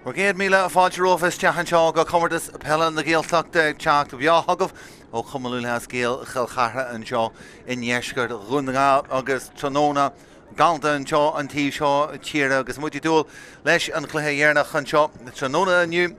We're géad míle fáidirófas teachan seo go Comórtas Peile na Gaeltachta teach bheáthagah ó Conall has Gael Chartha an seo in Iesgard runga agus tróna Gaeltachta an seo an tí seo tíre agus muidí dúil leis an cluiche dhéarnach an seo tróna aniu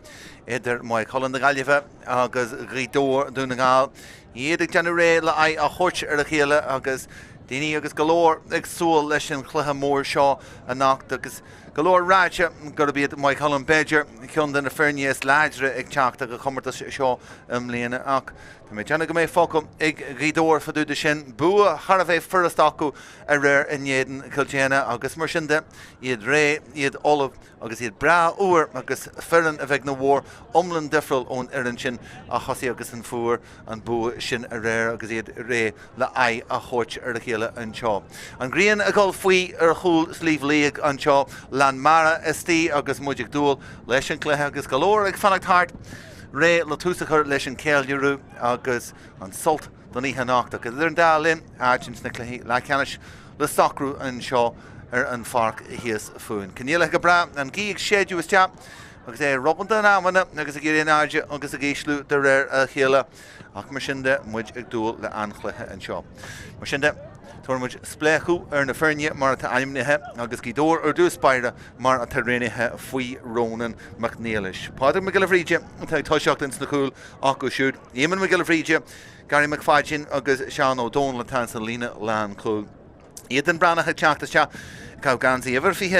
idir Maigh Colin na Gaillimhe agus ghrídóir dúna gáil iad ag deanú ré le a chuirt ar a chéile agus daoine agus golóir ag súil leis an cluiche mór seo a nacht agus golóir ráite gur bíad Maigh Colin Beidir chun den na fearníos láidre ag teachta go Comórtas seo mbliana ach tá méid deanna go méid focam ag ghrídóir faúide sin bua thar bheith furas acu a réir in éan Cuilinn agus mar sin de iad ré iad olamh agus iad bra uair agus fearan a bheith na mhór omlan difriúil ón iireann sin a chosí agus an fuair an bua sin a réir agus iad ré le a chuirt ar a chéile an seo. An gríon a gáil faoi ar chúl slíomhlaíodh an seo Lan Mara istí agus muideach dúil leis an cluiche agus golóir ag fannacht thart ré le túsachar leis an céalúrú agus an solt don ihe nacht agus ar an dálinn áidjins na cluiche le ceannis le Sathairn an seo ar an Páirc híos fuin. Cníile go bra an gíigh séadú is teap agus é robanta an amana agus a géiríon áide agus a géislú de réir a chéile ach mar sin de muid ag dúil le anchluthe an seo. Mar sin de tuairmuid spléachú ar na fearne mar atá aimnithe agus gídóir ar dús Páire mar a tarrénithe faoi Rónan MacNeilis. Páidir me go bhríide tá toiseacht ins na cúil acu siúd. Éman me go bhríide Gary McFadgin agus Sean O'Donnell le tan san lína lean cúil. Iad an branacha teachta se Cá gansaí ever fihe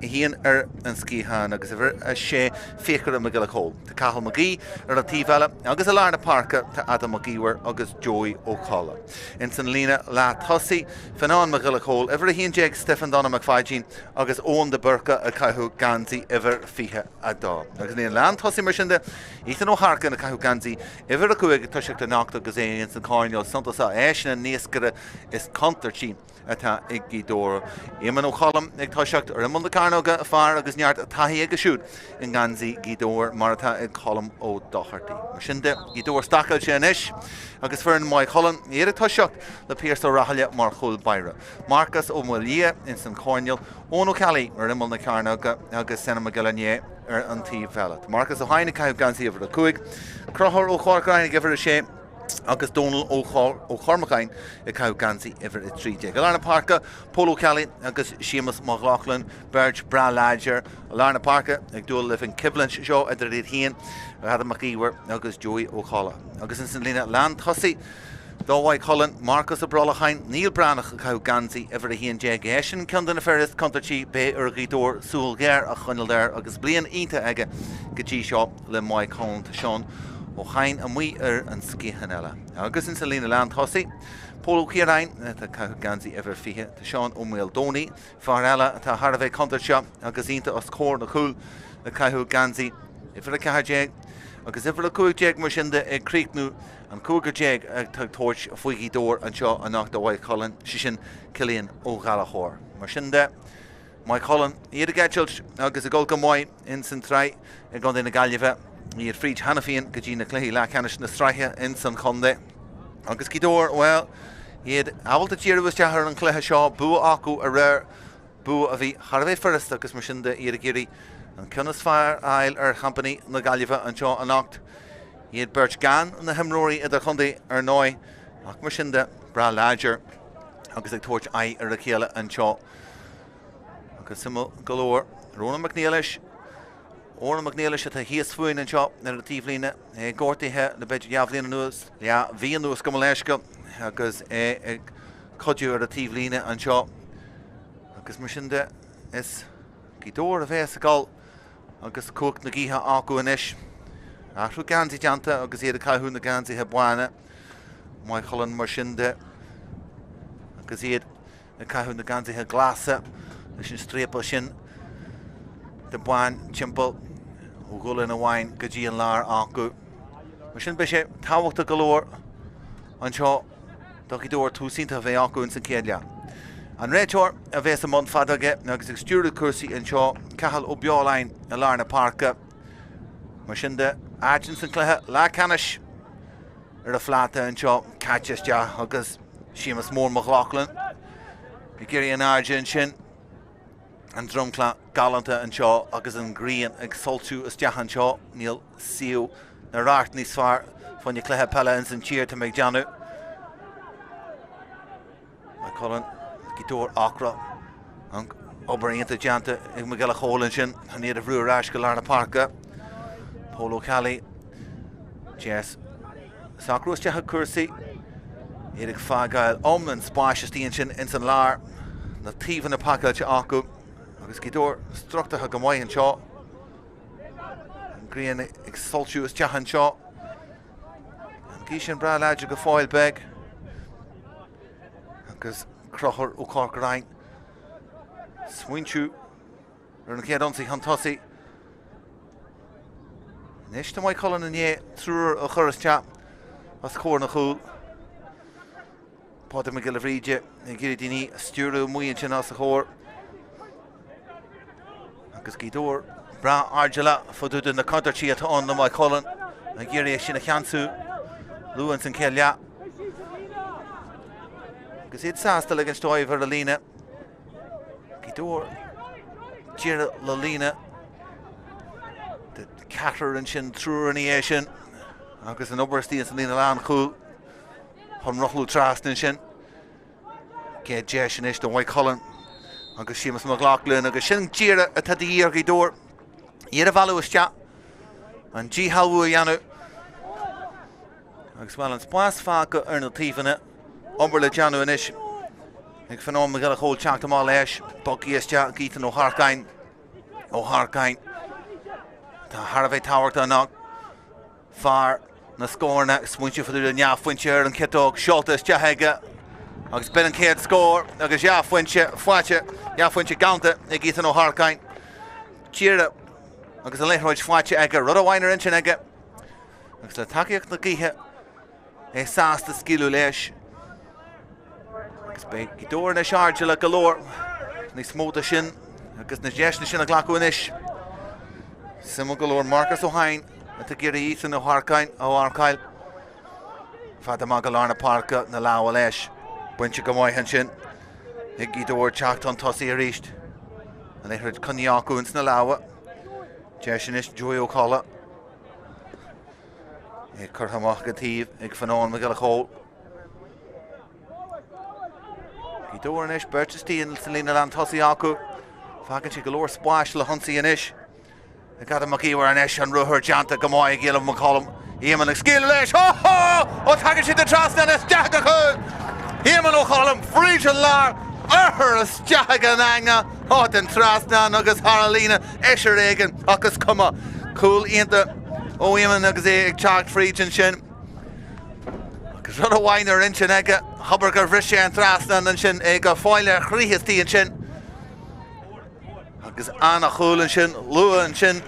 hían ar an scíhan agus ever a sé féchar me go cóil. Tá Cathal Maigh ar a tíhheile agus a lána Páirce tá Adam Maigh agus Joey O'Calla. In san lína lá tosaí fanán me go cóil ever a híon Jake Stephen Donna McFadgin agus ón de burca a caithú gansaí ever fihe a dá. Agus níon lá tosaí mar sin de Ethan O'Harkin a caithú gansaí ever a cuaig tuiseach de nachta agus éon san cáineáil santas a éisina níos gure is contartí atá ag gídóra. Éman O'Callum ag toiseacht ar imon na carnóga a fear agus neart a taithí ag a siúd in gansaí gídóir mar atá ag colm ó dochartaí. Mar sin de gídóir stacail Ciannais agus fearan Maigh Colin iad ag toiseacht le Pierce ó Rathaile mar chul Baire. Marcus ó Muillia in san Corneal ón O'Cally ar imon na carnóga agus Senna McGillanier ar an tíomh Marcus ó Haine caithh gansaí over a cuaig. Crothar ó Chorcain ag ever a sé agus Donal ó Chormachain i caithh gansaí ever i tríide. Lárna Páirce, Paul O'Cally agus Seamus McLaughlin, Berge Bra Ladger, Lárna Páirce ag dúil le fin Cuilinn seo idir iad hían Adam Maigh agus Joey O'Calla. Agus in san lína lean tosaí Dóhaid Colin, Marcus ó Brolachain, Neil Branach a caithh gansaí ever a hían GAA sin ceann na ferris contartí bé ar ghídóir súil géir a chuinneal déir agus blian ionta aige go dtí seo le Maigh Colin tá Sean ó chain a muí ar an scíhan eile. Agus in sa lína lean tosaí Paul O'Callaghan tá caithh gansaí ever fiche tá Sean ó Maildóní fear eile tá thar a bheith contartse agus ionta os cór na chúl le caithh gansaí ifir a cethirtéag agus ifir a cuaigtéag mar sin de ag críicnú an cuaigtéag ag tuairt a faoi dóir an seo a nach Maigh Colin si sin Cuilinn ó Ghalachóir. Mar sin de Maigh Colin iad a gaiitilt agus a ggóil go mhaid in san trai ag gan na Gaillimhe iad fríd Hannafíon go dtí na cluiche le ceannis na straithe in san Conde. Agus gídóir, well, iad ábalta tíirehas teathar an cluiche seo bua acu a réir bua a bhí thar bheith furas agus mar sin de iad a géirí an ceannas fear ail ar champaní na Gaillimhe an seo an nacht. Iad beirt gan na himróí idir chundaí ar nói ach mar sin de Bra Ladger agus ag tuairt ar a chéile an seo. Agus simú golóir Rónan MacNeilis Óna MacNeilis atá híos fuin an seo ar a tíomhlíne gcórtaithe le beidir deabhlína nuas bhíon nuas go leisce agus ag codú ar a tíomhlíne an seo. Agus mar sin de is gídóir a bheith a gáil agus cuacht na gíthe acu inis. Ahrú gansaí deanta agus iad a caithú na gansaí he buáine Maigh Colin mar sin de agus iad a caithú na gansaí he glasa leis an strépa sin de buáin timpeall ó gula na bhhain go dtí an lár acu. Mar sin be sé táhachtta golóir an seo do gídóir túsínta a bheith acu in san céile. An réiteoir a bheith am fada aige agus ag stúrú cursaí an seo Cathal ó Beálainn a Lárna Páirce. Mar sin de áidjin san cluiche le ceannis ar a phláta an seo Caitiste agus Seamus McLaughlin. Go géirí an áidjin sin an drumcla galanta an seo agus an grian ag soltú is deachan seo níl siú na rart níos far fan Cluiche Peile in Sinsir to Maigh Janu. Cuilinn Gidor Acra an obaríonnta deanta ag mo geile chólann sin a níad a bhrú ráis go lána Páirc Polo Cali Jess Sacrús deacha cuasaí iad ag fágáil an spáis tíon sin in san lár na tíomh na pacailte acu agus Gidor struchtatha go maith an seo an grian ag soltú is deachan seo an gí sin bra leidir go fáil beg agus crochar ó Corc Rain Swinchu ar an céad onsaí an tosaí Nis tá Maigh Cuilinn in trúr a churas teap as chóir na chúl Páda me gile bhríide na gcéad daoine stúrú muoin sin as a chóir agus Gidor bra ardala fodúda na codartí atá an na Maigh Cuilinn na ggéirí sin na cheansú luúan san céad leat agus iad sásta le an stóibh ar a lína Gidor díire le lína de Ceathrú an sin trúr an é sin agus an obairtíí san lína lán chúl chun rochlú trasna sin cé dé sin is do Maigh Cuilinn agus simas mo ghlachlún agus sin díire a tá díar Gidor iad a bhallú iste an dí halbhú a dhéanú agus bhil an spás fáca ar na tíomhanna Umber le Janu inis ag fanón me geile chóil teachta má leis bogí iste gítan ó Harcain tá Harbheith táhairta annach far na scórna smuinte faú an neamhfuinte ar an citóg seolta iste heige agus ben an céad scór agus neamhfuinte fáite neamhfuinte ganta ag gítan ó Harcain tíire agus an leithróid fáite aige rud a bhhain ar in sin aige agus le takeíocht na gíthe é sásta scíú leis agus be Gidor na searde le galóir ní smóta sin agus na deisna sin a ghlacu inis simú galóir Marcus O'Hain a tá géirí ísan ó Harcain ó Arcail fada má go lána Páirc na láha leis buinte go maith an sin ag Gidor teacht an tosaí a ríist an éithrid coniacuins na láha de sin is Joey O'Calla ag curthamach go tíomh ag fanón me geile chóil Gidor inis Bertestíon sa lína lán tosaí acu fágann si golóir spáis le honsaí inis ag gada Maigh an isis an ruthir deanta go maith ag Gillam McCollum Éaman ag scíal leis ó tagann si de trasna is deach go chuil Éaman O'Callum fríd an lár arthar is deach an aanga á den trasna agus Haralína isir éigen agus cuma cúil ionta ó Éaman agus é ag teacht fríd an sin agus rud a bhhain ar in sin aige habar gur bhris sé an trasna an sin ag go fáile chríthastíí an sin agus anna chúil an sin lua an sin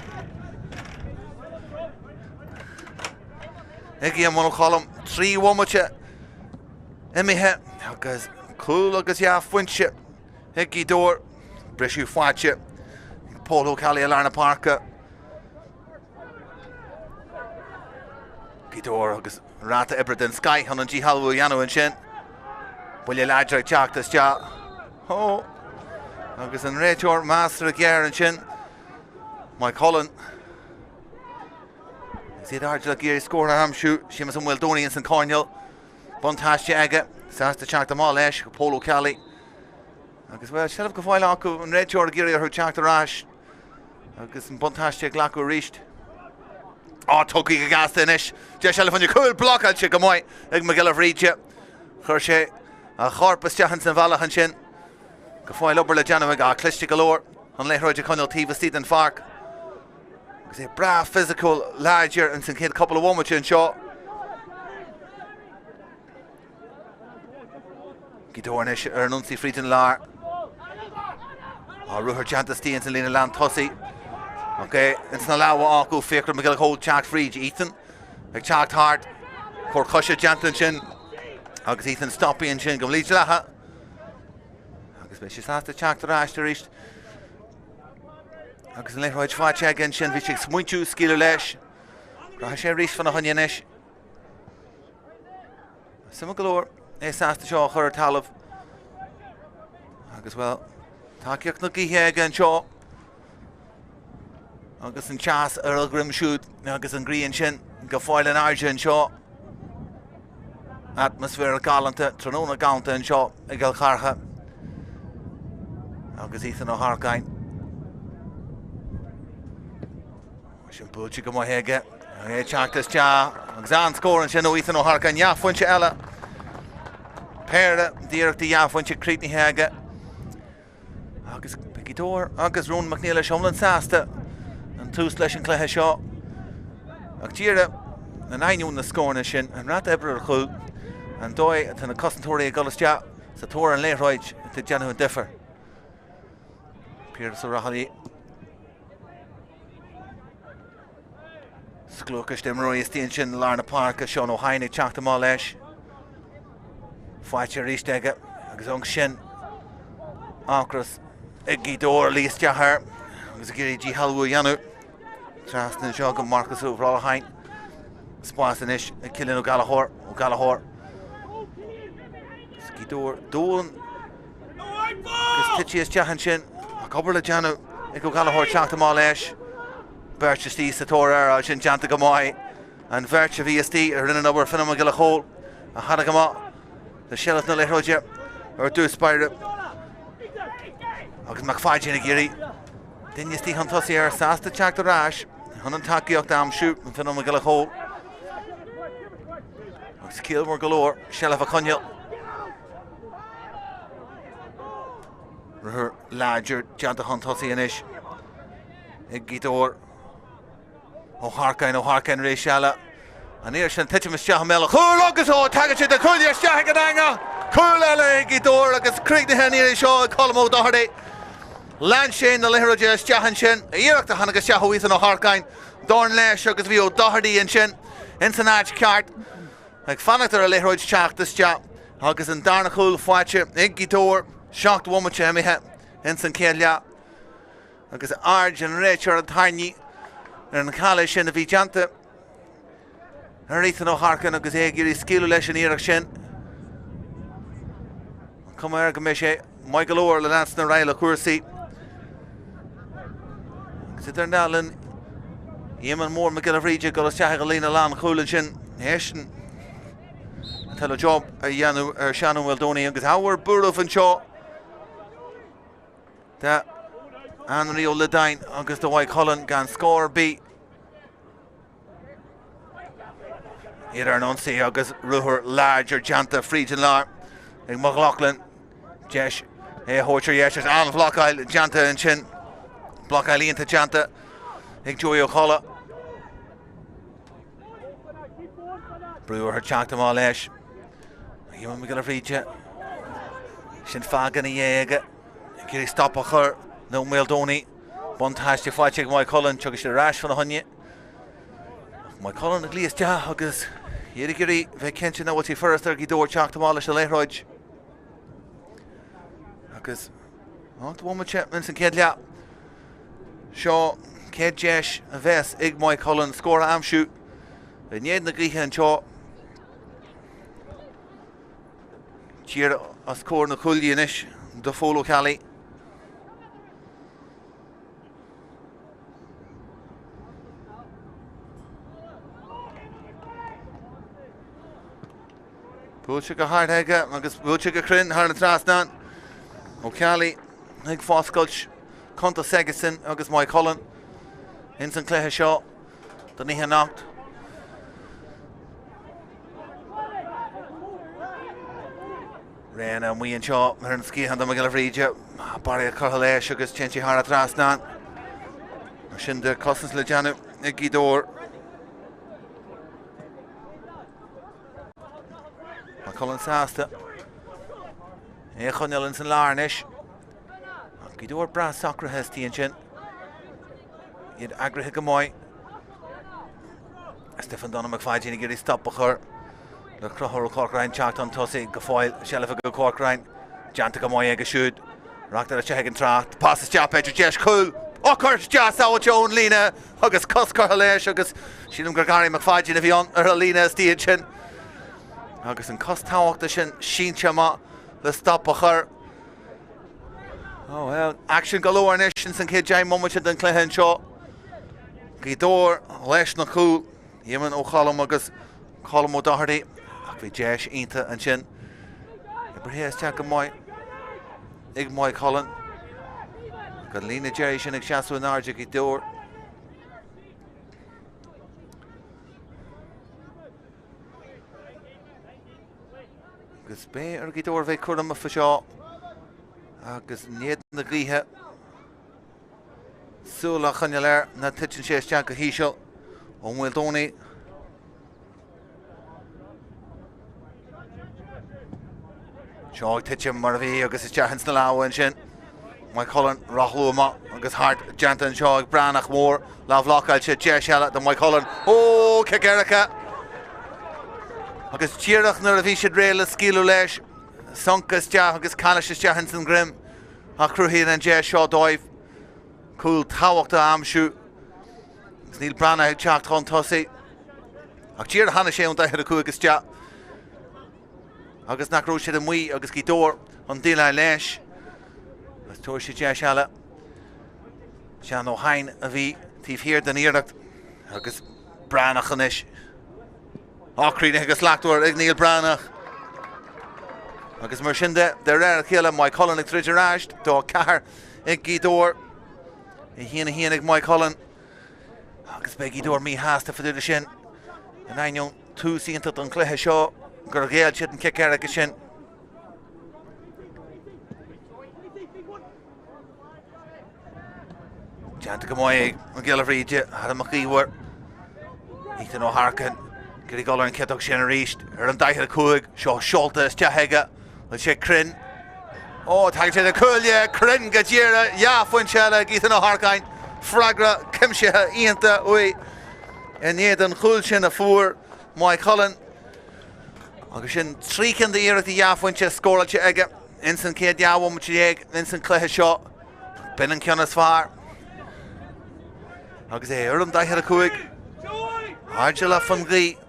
ag Éaman O'Callum trí bhuaimite imithe agus cúil agus neamhfuinte ag Gidor breisiú fáite Polo Cali a lána Páirc Gidor agus ráta ibre den Sky an dí halbhú dhéanú an sin buile leidir teachta iste agus an réiteoir meastar a ggéir an sin Maigh Cuilinn siad ardil a géir scór a hamsú simas an bhfuil dónaíonn san Conall buntáiste aige sásta teachta má leis go Polo Cali agus bhfuil seilh go fáil acu an réiteoir a géir ar teachta ráis agus an buntáiste ghlacu ríist tugaí go gasta inis de seilh fan cúil blocáilte go maith ag mo geile bhríde chuir sé a chorpas teachan san bhealach an sin go fáil obair le deanamh a cliste golóir an leithróide Conall tíomhtíad an Páirc agus é bra physical láidir an san céad couple of bhuaimite an seo Gidor inis ar an unsaí fríd an lár á ruthir deantastíon san lína lán tosaí in sna láha acu féachtar me geile chóil teacht fríd Ethan ag teacht hard chur coise deanta an sin agus Ethan stoppaíonn sin go mlíte lethe agus be sé sásta teachta ráiste ríist agus an leithróid fáite aige an sin bhí sé smuintú scíú leis ratha sé ríist fan na haine inis sama golóir é sásta seo chur talamh agus bhfuil Táceach na gíthe an seo. Agus an chas ar grim siúd agus an gríon sin go fáil an airde an seo. Atmosfér galanta, tróna galanta an seo ag Gaeltachta. Agus Ethan ó Harcain. Sin búte go Maigh heige. É Chartas te agus an scóran sin ó Ethan ó Harcain. Jafuinte eile. Peile díreachta jafuinte Críochnaí heige. Agus Gidóir agus Rún McNeil seomlan sásta. An tús leis an cluiche seo. Ach tíre an ainiún na scórna sin an rat ebre chuil. An dói tan na cosantóirí golas te sa tóir an léithroid te deanú an differ. Pearse Rahali. Sclúchas de Maroí Stíon sin Lárna Páirc Sean O'Haine teachta má leis. Fáite rísteige agus ong sin ácras ag Gidóir líos deathair agus gurí G Halú Janú. Trasna seo go Marcus O'Vrá Hain. Spásan is Cuilinn ó Galahor. Gidóir dúin gus tití is teachan sin a cobar le Janú ag go Galahor teachta má leis. Bertha Stí Sathairn sin Janta go Maigh an Bertha VSD ar rinne obair finna a Gilachol a hana go má the Sheriff na leithroide ar dús Páirc agus McFadge na géirí Dinne Stí an tosaí ar sásta teachta ráis an an takeíocht am siút an finna a Gilachol agus Cill mar galore Sheriff a Conall Ruth Larger Janta an tosaí inis ag Gidóir ó Harcain rééis seala an éir sin tiitimas teach meach chuil agus ó tagad sin de chuidir steach an anga chuil eile Gidóir agus Críochnaí éir seo colmó Dobhair Lan sin na leithroide steachan sin íireachta hana go steach Ethan ó Harcain Dorn leis agus bhí ó Dobhair in sin in san áid ceart ag fanachtar a leithroid teachtas teach agus an darna chuil fáite ag Gidóir seacht womaite imithe in san céile agus ard an réitear an Tamhnaigh ar an chaile sin a bhí Janta ar Ethan ó Harcain agus é gurí scíú leis an íireach sin. Comórtas go mbeidh sé Maigh galore le lás na raile cuasaí. Agus idir nálan Éman mór me gile bhríide go teach go lína lán chuúlann sin héisin tal a job a dhéanú ar Seanú Weldóní agus áhar búrmh an seo de Anrí ó Ledain agus do bhaid Cuilinn gan scór bí. Iad ar an onsaí agus Ruth Larger Janta Frídin Lár ag Machlachlan Jeis é Hóirtear Dhéis an Bhlocáil Janta an sin Bhlocáil íonta Janta ag Joey O'Culloch. Breúir teachta má leis. Íman me go le bhríde sin fágan í dhéige gurí stop a chur nó Weldóní bontáiste fáite ag Maigh Cuilinn tugus sé ráis fan na honne. Maigh Cuilinn ag líos deach agus iad gurí bheith cinnte na bhiltí first ar Gidóir teachta má leis a leithroid. Agus bhuaimite min san céad leat seo céad deis a bheits ag Maigh Cuilinn scóra amsú bheith néad na gríthe an seo tír a scór na Cuilinn is do fóló Cali. Búte go hard heige agus búte go crinn thar na trasnán ó Cali ag fáscailt conta Segasin agus Maigh Cuilinn in san cluiche seo don nithe nacht. Réna muon seo ar an scíhan do me gile bhríide barí a chutha leis agus tintí thar na trasnán mar sin de costas le Janú ag Gidóir. Cuilinn sásta é Conall in san lárnis Gidóir bra sacrathe stíonn sin iad agrathe go Maigh Stephen Donna McFadge na gurí stop a chur le cruthú Corcrain teacht an tosaí go fáil Sheriff go Corcrain Janta go Maigh ag a siúd reachtar a teag an trácht passes teap Pedro Jeis cool ó chuirt deas áha Joan lína agus coscar leis agus sílim gur Gary McFadge na bhí an ar a lína stíonn sin agus an cos táhaachta sin sínte má le stop a chur Oh well, action galore in Ishins and Kid Jay Mumich and Cluiche Shaw. Gaoth leis na cúl, Yemen O'Callum agus Colm O'Doherty. Achbhí Jesh Inta and Chin. Ibrahis Jack and Maigh. Ig Maigh Colin. Got Lena Jerry Shin Shasu and Arja Gaoth. Agus bé ar Gaoth bheith cuireann fa seo. Agus níiad na glíthe. Súla Conall na titin sé isteach go híseo ó bhfuil Dónaí. Seo titim mar bhí agus is teachans na láhain sin. Maigh Cullen rachlúma agus hart Jantan seo ag bránach mór lábhlacháil sé deisiala do Maigh Cullen. Ó Cegerica. Agus tíireach nuair a bhí siad réile scíú leis. Sunkas deach agus Calais is deachans an grim. A cruthín an deis seo dóibh. Cool táhachta amsú. Gus níl brana ag teach chun tosaí. Ach tíir hana sé an daithir a cú agus deach. Agus nach rú siad an mí agus Gaoth an díla leis. Agus tóir sé deisiala. Sean O'Hain a bhí tíobh hir den iarracht. Agus bránach an is. Ácríne agus leachúir ag níl bránach. Agus mar sin de réir chéile Maigh Cullen ag tríidir ráist dó cahar ag Gaoth I híana ag Maigh Cullen agus be Gaoth mí háasta faúda sin an ainion túsíonnta an Cluiche seo gur géal siad an cicear agus sin. Deanta go Maigh an Gilafríide had amach íhar Ethan O'Harkin gur golar an ceadach sin a ríist ar an daithir a cúig seo seolta is teaithe Well, sé Cuilinn. Oh, tag sé de Cuilinn, Cuilinn go díire, fuin seile Ethan O'Harkin, fragra cimsithe íonta ui. In iad an chúil sin a fuair Maigh Cullen. Agus sin trícin de iireachta fuin se scórailse aige. Insan céad deabhhaim mu ag insan Cluiche seo. Bin an ceannas fearr. Agus é ar an daithir a cúig. Argela fan Gaoth.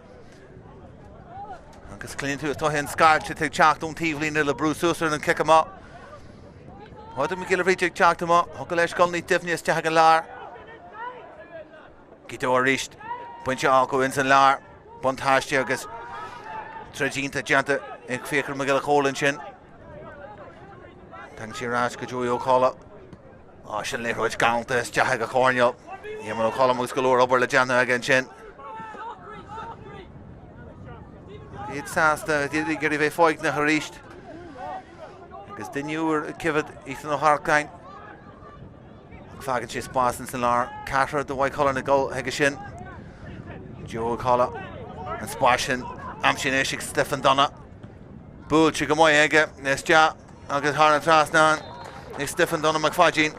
Agus clean tú tá hen scar te teach don tíhlín le brúsúsar an kick má. Háda mi gil ríte teach má, ho leis golní tifnias te an lár. Gaoth ríist, buinte ácu in san lár, bontáiste agus tredínta deanta ag féchar me gil chólinn sin. Tang sé rás go Joey O'Calla. Á sin leithróid Gaeltas te a chórneal. Yemen O'Calla mus golóir obair le deanta agin sin. It's sásta gur I bheith fáig na ríist. Agus diniuúr cifid Ethan O'Harkin. Fágann sé spás in san lár. Ceathrú do Maigh Cullen na gol heige sin. Joe O'Calla an spás sin am sin éisiigh Stephen Donna. Búil si go Maigh aige nes tea agus thar an trasnán ag Stephen Donna McFadgin.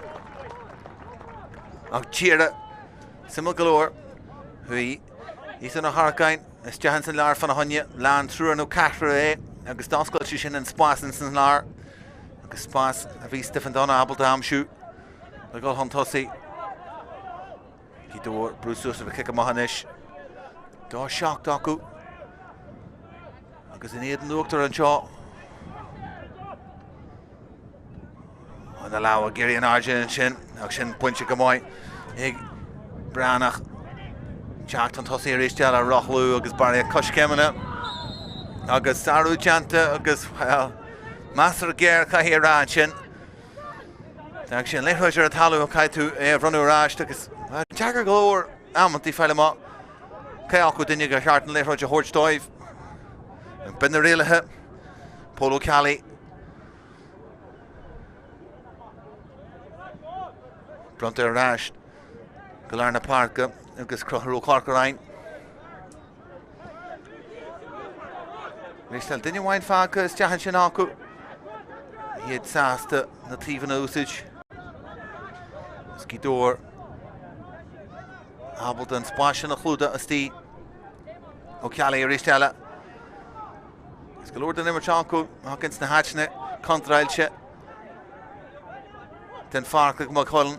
Ach tíire simil galóir hui Ethan O'Harkin is teachans an lár fan a honne lán trúr nó Ceathrú agus dáscail si sin an spás in san lár agus spás a bhí Stephen Donna abalta amsú le gol hon tosaí. Gaoth brúsús a kick mahanis. Dá seach acu agus in iad an nuachtar an seo. An a lá a géirí an argin sin ach sin pointse go Maigh ag bránach teach an tosaí a rééis a rochlú agus barna coscéimena agus sarú deanta agus meastar géir caithí rá sin. Tag sin leithróidir a talú a caiithú bhrunú ráist agus teagar glóir ammantí feile má. Cé acu duine go cheartan leithróid a thuirt dóibh. An bin na réalathe Polo Cali. Brunta a ráist go lear na Páirc agus Cruthrú Corcorain. Ristal duine bhain fáca is teachan sin acu. Iad sásta na tíomhan úsáid. Is Gaoth abalta an spáis na chlúda a stí ó Cali a ristela. Is go leor den immert acu hagins na háitne contrailse. Den Páirc ag Maigh Cullen.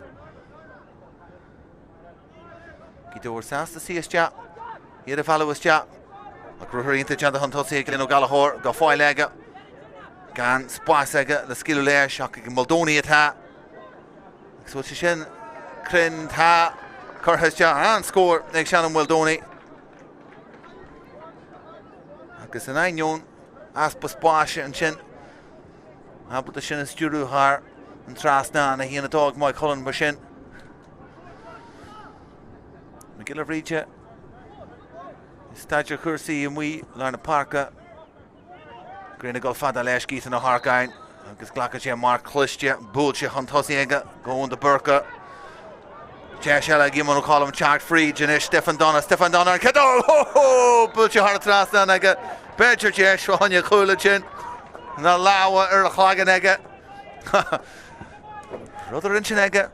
Gaoth sásta sí is tea. Iad a bhela is tea. A grúthíonnta deanta an tosaí Cuilinn ó Galathóir go fáil aige. Gan spás aige le sciú leis ach ag Moldóní atá. So she sin Crin Ta Curthasja and score next Shannon Wildoni. Agus an Aignon Aspas Bosh and Shin. But the Shin is Juru Har and Trasna and he and a dog Maigh Cuilinn Bashin. McGill of Reacha. Stature Cursi and we learn a Parka. Green a Golfada Lesh Geith and a Harkain. Agus Glackache Mark Cluiche, Bulche Huntosiega, go on the Burka. Jeshella Gimon Column Chark Free, Janish, Stefan Donna, and Kedor, ho, Bulche Hartrasna, Nega, Bedger Jesh, Honya Cuilinn, Nalawa, Erlaganega, Rother Inchinega,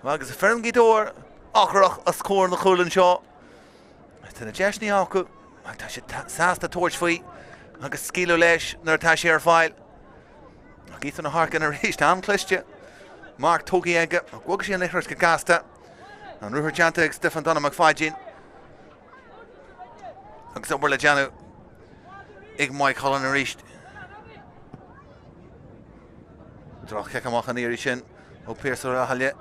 Magus a Ferm Gidor, Ockrach, a score in the Cuilinn Shaw. To the Jeshni Aku, Tash Sasta Torch Fee, Agus Skilo Lesh, Nertash Air File. Ethan Harkin reached on Cluiche. Mark Togiega, Wogshian Lichers Gaeltachta, and Ruher Jantig, Stefan Donna McFadjin. Except Janu, Maigh Cuilinn reached. Tráchtaire Mochan Irishin, O Pierce or Halye.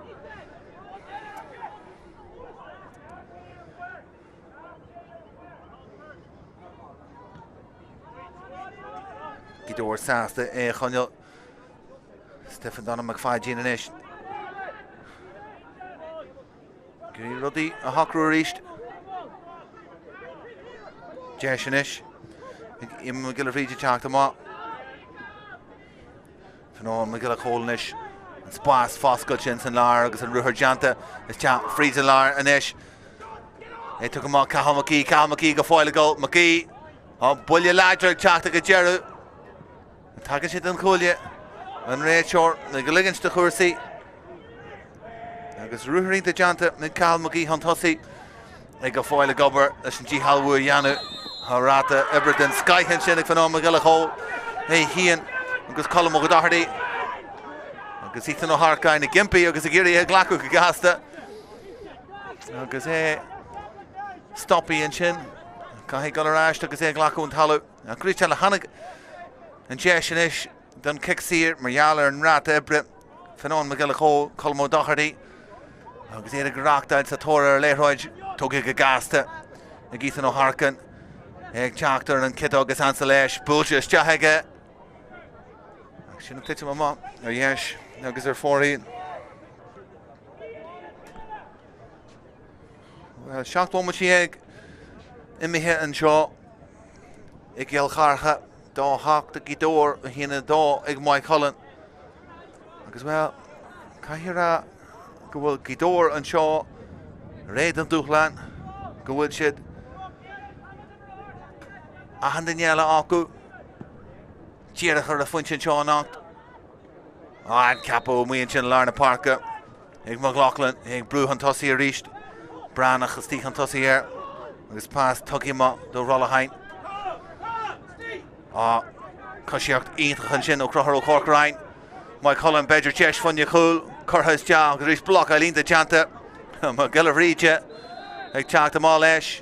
Gidor Sasta, Conall. Stefan Donna McFadjin and Ish. Gary Ruddy, a Hawkroo reached. Jesh and Ish. McGill of Reacha Chartha Ma. Fanon McGill of Colnish. And Spas, Foscutchins and Largs and Ruher Janta. It's Freeze and Lar and Ish. They took him out, Cathal McKee go foil a goal. McKee. Oh, Bullia Ladrick, Chartha Gajeru. Tagashit and Cuilinn. And Rachel, the Galigans to Cursi. Agus Ruhering to Janta, Cal McGee Huntossi. They go foil a gobber, listen G Halwu Yanu, Harata, Everton, Sky Hinshinik Fanon McGill Hole. Hey, Hian, Agus Colum O'Doherty. Agus Ethan O'Harka and a Gimpy, Agus a Giri Glaku Gasta. Agus Stoppy and Shin. Kahi Gularash, Agus Glaku and Halu. Christian Hanig and Jesh and Ish. Done Kicksir, Mariala and Rat Ebre, Fanon McGill Hole, Colum O'Doherty. Agus Eric Rockdad, Sathairn, Leroy, Togi Gaeltachta, Ethan O'Harkin, Tráchtaire and Kid Agus Anselesh, Bulches, Jahega. Shouldn't pitch him a mom. Or yes, Agus are 14. Well, shocked one with the egg. In me hit and shaw. Ikil Chartha. Da hawk the Gidor, Hina da, Maigh Cuilinn. As well, Kahira, go Gidor and Shaw, Raid and Duchlan, go with Shid. Ahandanyela Aku, Cheeracher the Function Shaw knocked. And Capo, me and Chin Larna Parka, McLaughlin, Brew Huntossi reached. Branach, Steve Huntossi here. Agus past Tugima, the Rollahain. Coshiacht Eintach Shin O'Croher O'Cork Ryan. Maigh Cuilinn Bedger Chesh Funya Cool. Curthas Jah, Grish Block Eileen the Janta. McGill of Reacha. Chartha Malesh.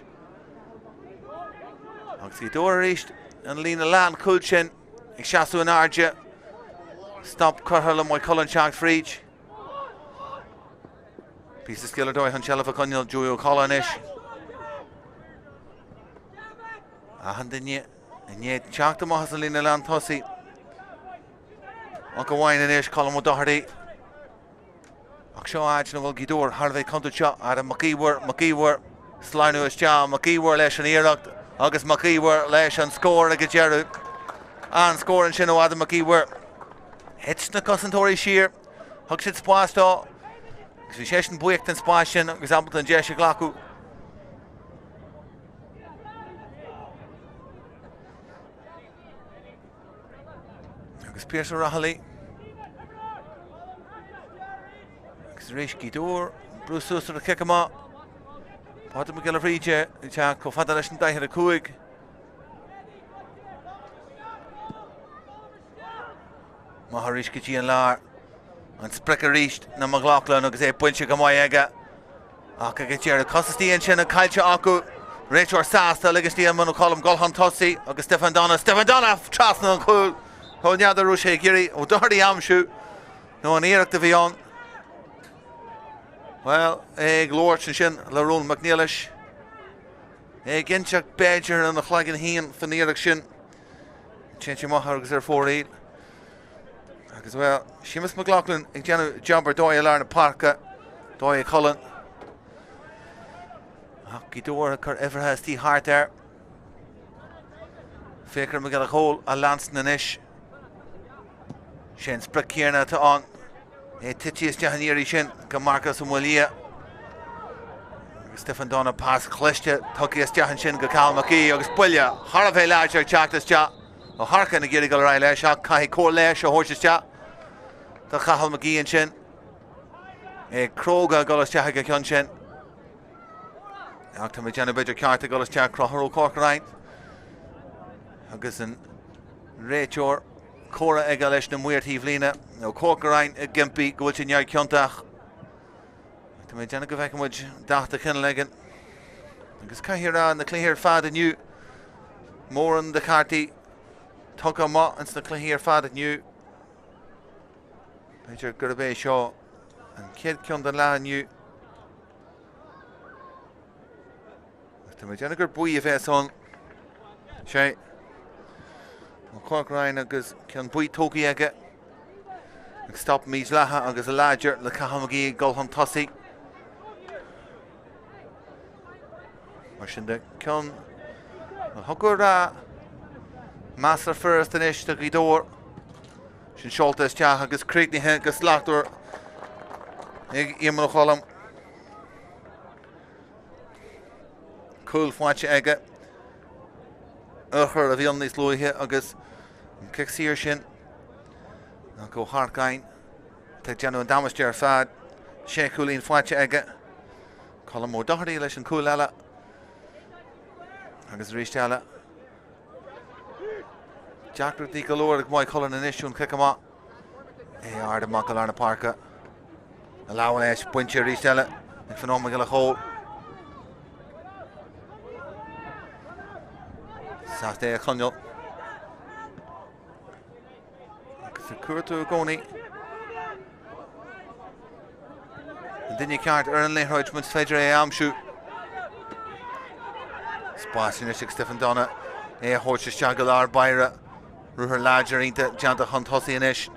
Oxy Door reached. And Lena Lan Kulchin. Shasu and Arja. Stop Curhel and Maigh Cuilinn Chark Freach. Piece of Skiller Doy Hunchella for Conall Joey O'Colinish. Ahandanya. And yet, Chartha Mahasalina Lantossi. Uncle Wine and Ish, Colum O'Doherty. Akshaw Ajnaval Gidor, Harvey Contucha, Adam McKeewer, Slinu Ishja, McKeewer, Lesh and Eruct, August McKeewer, Lesh and score like a Jeru. And score and Shino Adam McKeewer. Hitch the Cossentori Shear, Huxit Spasto, Xisheshin Buick and Spashin, example and Jesha Glaku. Pierce Rahali, Rish Gidor, Bruce Suster the Kekama, Potter McGill of Reacha, Jack Confederation Dahir Kuig, Maharish Kichi and Lar, and Sprecher reached McLaughlin, and say Puncha Gamoyaga, Aka get Jerry Costasti and Shannon Kalcha Aku, Rachel Sasta, Legacy and Monocolum Golhan Tossi, August Stefan Donna, Trasna and Cool. Honya the Rushe Giri, O'Doherty Amshu, no one Eric the Vion. Well, glóirt sin le Rún McNeilis. Ginteach Badger an the chhlagan híon fanníach sin. Chinti Mahar agus 4-8. Agus well, Seamus McLaughlin ag Jenna Jobber Dói Larna Parka. Dói Cuilinn. Hockey door cur ever has the heart there. Faker McGill hole a Lance Nanish. Shin Sprick Kierna to on. Titius Jahaniri Shin, Marcus Umulia. Stefan Donna pass Cluiche, Tuckius Jahan Shin, Gacal Maigh, August Peile, Harvey Larger, Chartha's Chat. O Harkin, the Gilligal Riley, Shot, Kai Corlash, or Horses Chat. The Cahal Maigh and Shin. Kroga, Gullis Jahaga Kunshin. Actor Majana Bidger Carter, Gullis Chat, Crohero Cork right. August and Rachor, Cora Egalish, and Weird Heavlina. No Cork right, Gimpy, Gulchin Yard Kyontach. To my Janet Gavakimwich, Dachta Kinlegan. Because Kahira and the Clear Fad and you. More on the Carty. Tucker Mott and the Clear Fad and you. Major Gurabay Shaw. And Kid Kyondala and you. To my Janet Gurbui if it's on. Shay. Cork Ryan agus Kyan Bui Toki Ega. Stop Mees Laha agus a Ladger, the Cahamagi, Golham Tossi. Marshinda Kyan Hokura Master first and ish the Gidor. Shin Scholtes Chah agus Creekney Henkus Lachtor. Iman Cholam. Cool Fwatch Ega. Urcher of Yilnis Louis here agus Kixier Shin. I'll go Harkain. Take Jano and Damaster Fad. Shea Cuilinn Fwatch Ega. Colin Mo Doherty Lish and Coolala. Agus Rishtala. Jack Ruth Galore, Moy Cuilinn and Issue and Kickama. Arda Macalarna Parka. Allowing Ash, Buncher Rishtala. And Phenomenal Hole. Sathairn Conall. Curto Goni. And then you can't earn Lane Hodgman's Fedra Amshu. Spasinish Stephen Donna. Horses Jagalar Byra. Ruher Larger into Janta Hunt Hussianish.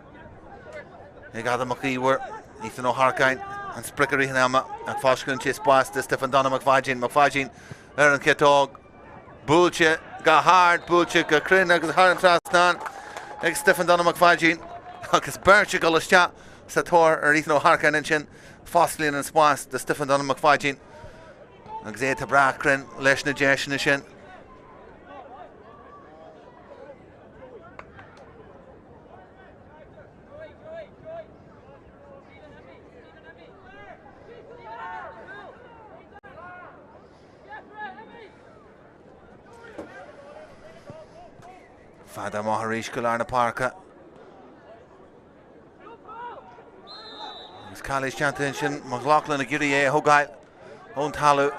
They got the Maigh were Ethan O'Harkine and Sprickery Nama and Foshkin Chis Bas to Stephen Donna McFadgin. Aaron Kitog. Bullshit. Got hard, Bullshit, got Crin, agus hard and Trastan. Ex Stephen Donna McFadgin. Agus Birch Gullis Chat. Sathairn Ethan O'Harkine and Chin. Fosslin and Spas to Stephen Donna McFadgin. Agus Eta Brachrin, Leshna Jeshin and Shin. Fada Maharish Galarna Parka. It's College Championship. McLaughlin a Giri Hogai. Untitled.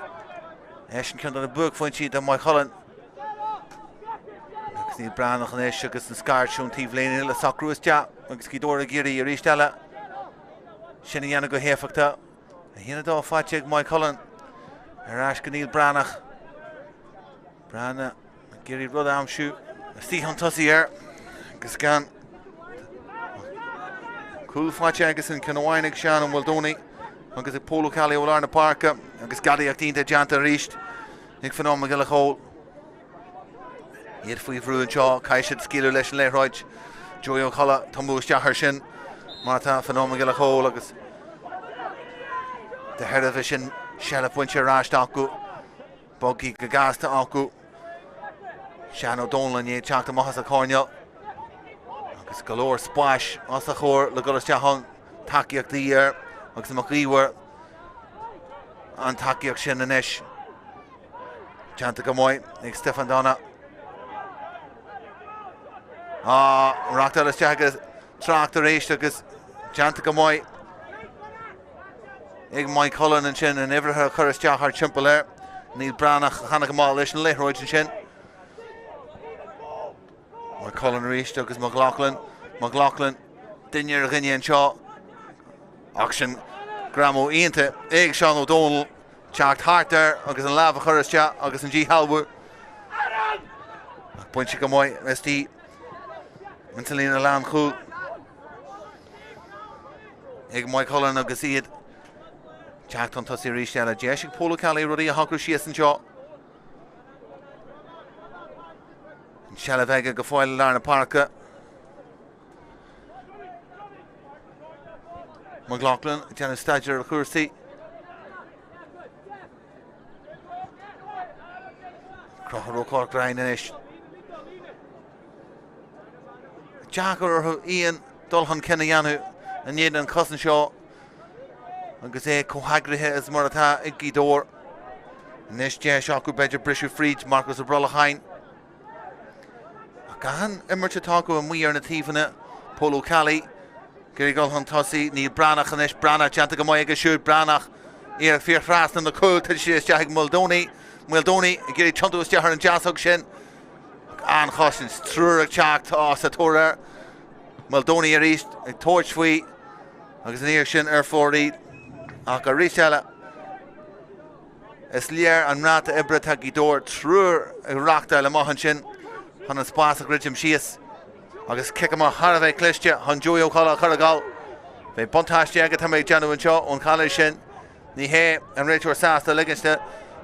Eshin Kund on the book for sheet and Cuilinn. Neil Branach and Esh agus and Scar shown Teeve Lane in the Ceathrú is Jap. Skidora Giri Rishtala. Shiniana go Hefakta. Hinado Fatcheg Cuilinn. Arash Neil Branach. Brana Giri Rudam shoot. Steve Huntussi here. Gascan. Cool Fatch Agus and Canawainig Shannon Waldoni. Agus a Polo Cali Olarna Parka. Agus Gadi Actinta Janta Risht. Nick Phenom McGill Hole. Yet Fui Vruin Shaw. Kaishit Skiller Lesh Lehroj. Joy O'Calla. Tombush Jaharshin. Marta Phenom McGill Hole. Agus the head of Vishin. Shalaf Wincher Rash Daku. Boggy Gagasta Aku. Shan O'Donnell and Chartha Mahasa Cornell. Agus Galore Splash. Osachor. Lagullis Jahon. Takiak the year. Agus Maigh were. And Takiak Shin and Ish. Janta Gamoy. Nick Stefan Donna. Rocktalis Jagas. Tráchtaire agus Janta Gamoy. Ig Moy Cuilinn and Shin and ever her Curris Jahar Chimpeler. Neil Branach. Hannah Gamal Lish and Lehroj and Shin. Cuilinn reached agus McLaughlin. Dinner Ginny and Shaw. Auction Gramo Ianta, Ag Sean O'Donnell, Chartha, agus an Lava Churristia, agus an G. Halwood. Point Chikamoy, ST, Mentalina Lan Cool. Ag Mike Holland, agus Iad. Jack on Tussi Rishella, Jeshik Polo Cali, Rudy, Hawker, Shias and Shaw. Shalavega, Gafoil, Larna Parker. McLaughlin, Janice Stadger, Cursi. Crochero Cork, Ryan Ish. Jacker, Ian, Dolhan Kenayanu, and Yedan Cousin Shaw. Agus Cohagrihe as Morata, Igidor. Nish Jashaku Bedger, Brishu Fried, Marcus Abrolahain. Gahan, Emerchataco, and we are in a Tivana, Polo Cali. Gerigol Huntossi, Neil Branach and Ish Branach, Jantagamoyaga Shoot Branach, Eric Fear Frast and the Cool, Tishis Jahig Muldoni, Giri Chuntus Jahar and Jasog Shin, Ann Hoshins, Trur Chak to Sathairn, Muldoni East, Torchfui, Agus an Earshin, 40, Aka Rishella, Eslier and Rata Ebra Tagidor, Trur Rakta Lamahanshin, Hanan Spasak Rijim Shias. Agus Kikama Harave Cluiche, Hanjoyo Kala Karagal. They Buntash Jagat Tamhnaigh Janu and Shaw on Collishin, Nihe and Rachel Sasta Ligonsta,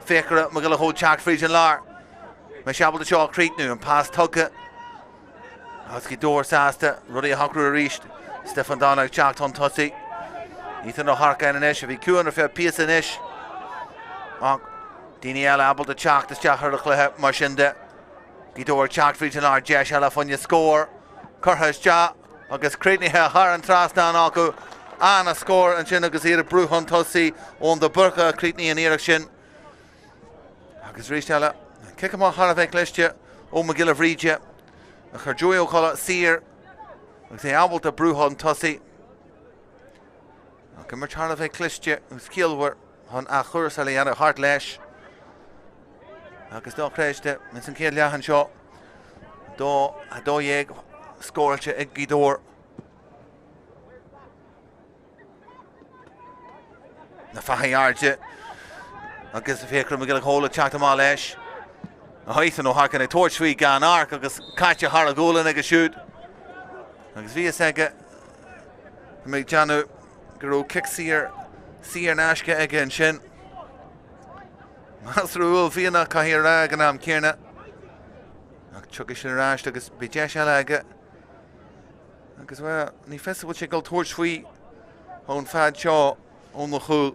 Fakera Magillaho Chak Frisian Lar. Meshabal the Shaw Creek new and past Tugga. Husky Door Sasta, Ruddy Hawker Reached, Stefan Donagh Chak on Tussi. Ethan O'Harka and Ish, if he Cuilinn or Piers and Ish. Diniel Abel the Chak, the Chahar Clehe, Marshinda. Gidor Chak Frisian Lar, Jesh Halafunya score. Curhas Ja, Agus Creighton Har and Trastan Aku, Anna score and Chin Agus Ira Bruhun Tussi on the Burka, Creighton and Ericsson. Agus Ristella, kick him on Haravek Listja, O McGill of Regia, a Harjoyo Colla Seer, Agus Abel to Bruhun Tussi. Kimmer Haravek Listja, whose skill were on Achur Saliana Heartlesh. Agus Do Creshte, Minson Kiel Yahan Shaw, Do Yeg. Scorche Igidor. Na Fahayarje. Agus Fakera Magill Hole Chartha Malesh. Ethan O'Harkin a torch we gan arc agus Katja Haragolin a shoot. Agus Via Sega. Make Janu Guru kick Sear Nashka again Shin. Masru Viena Kahira Ganam Kirna. Chuckishin Rash agus Bijesh Alaga. Agus well, ni festival checkal torch we on Fad Shaw on the Hull.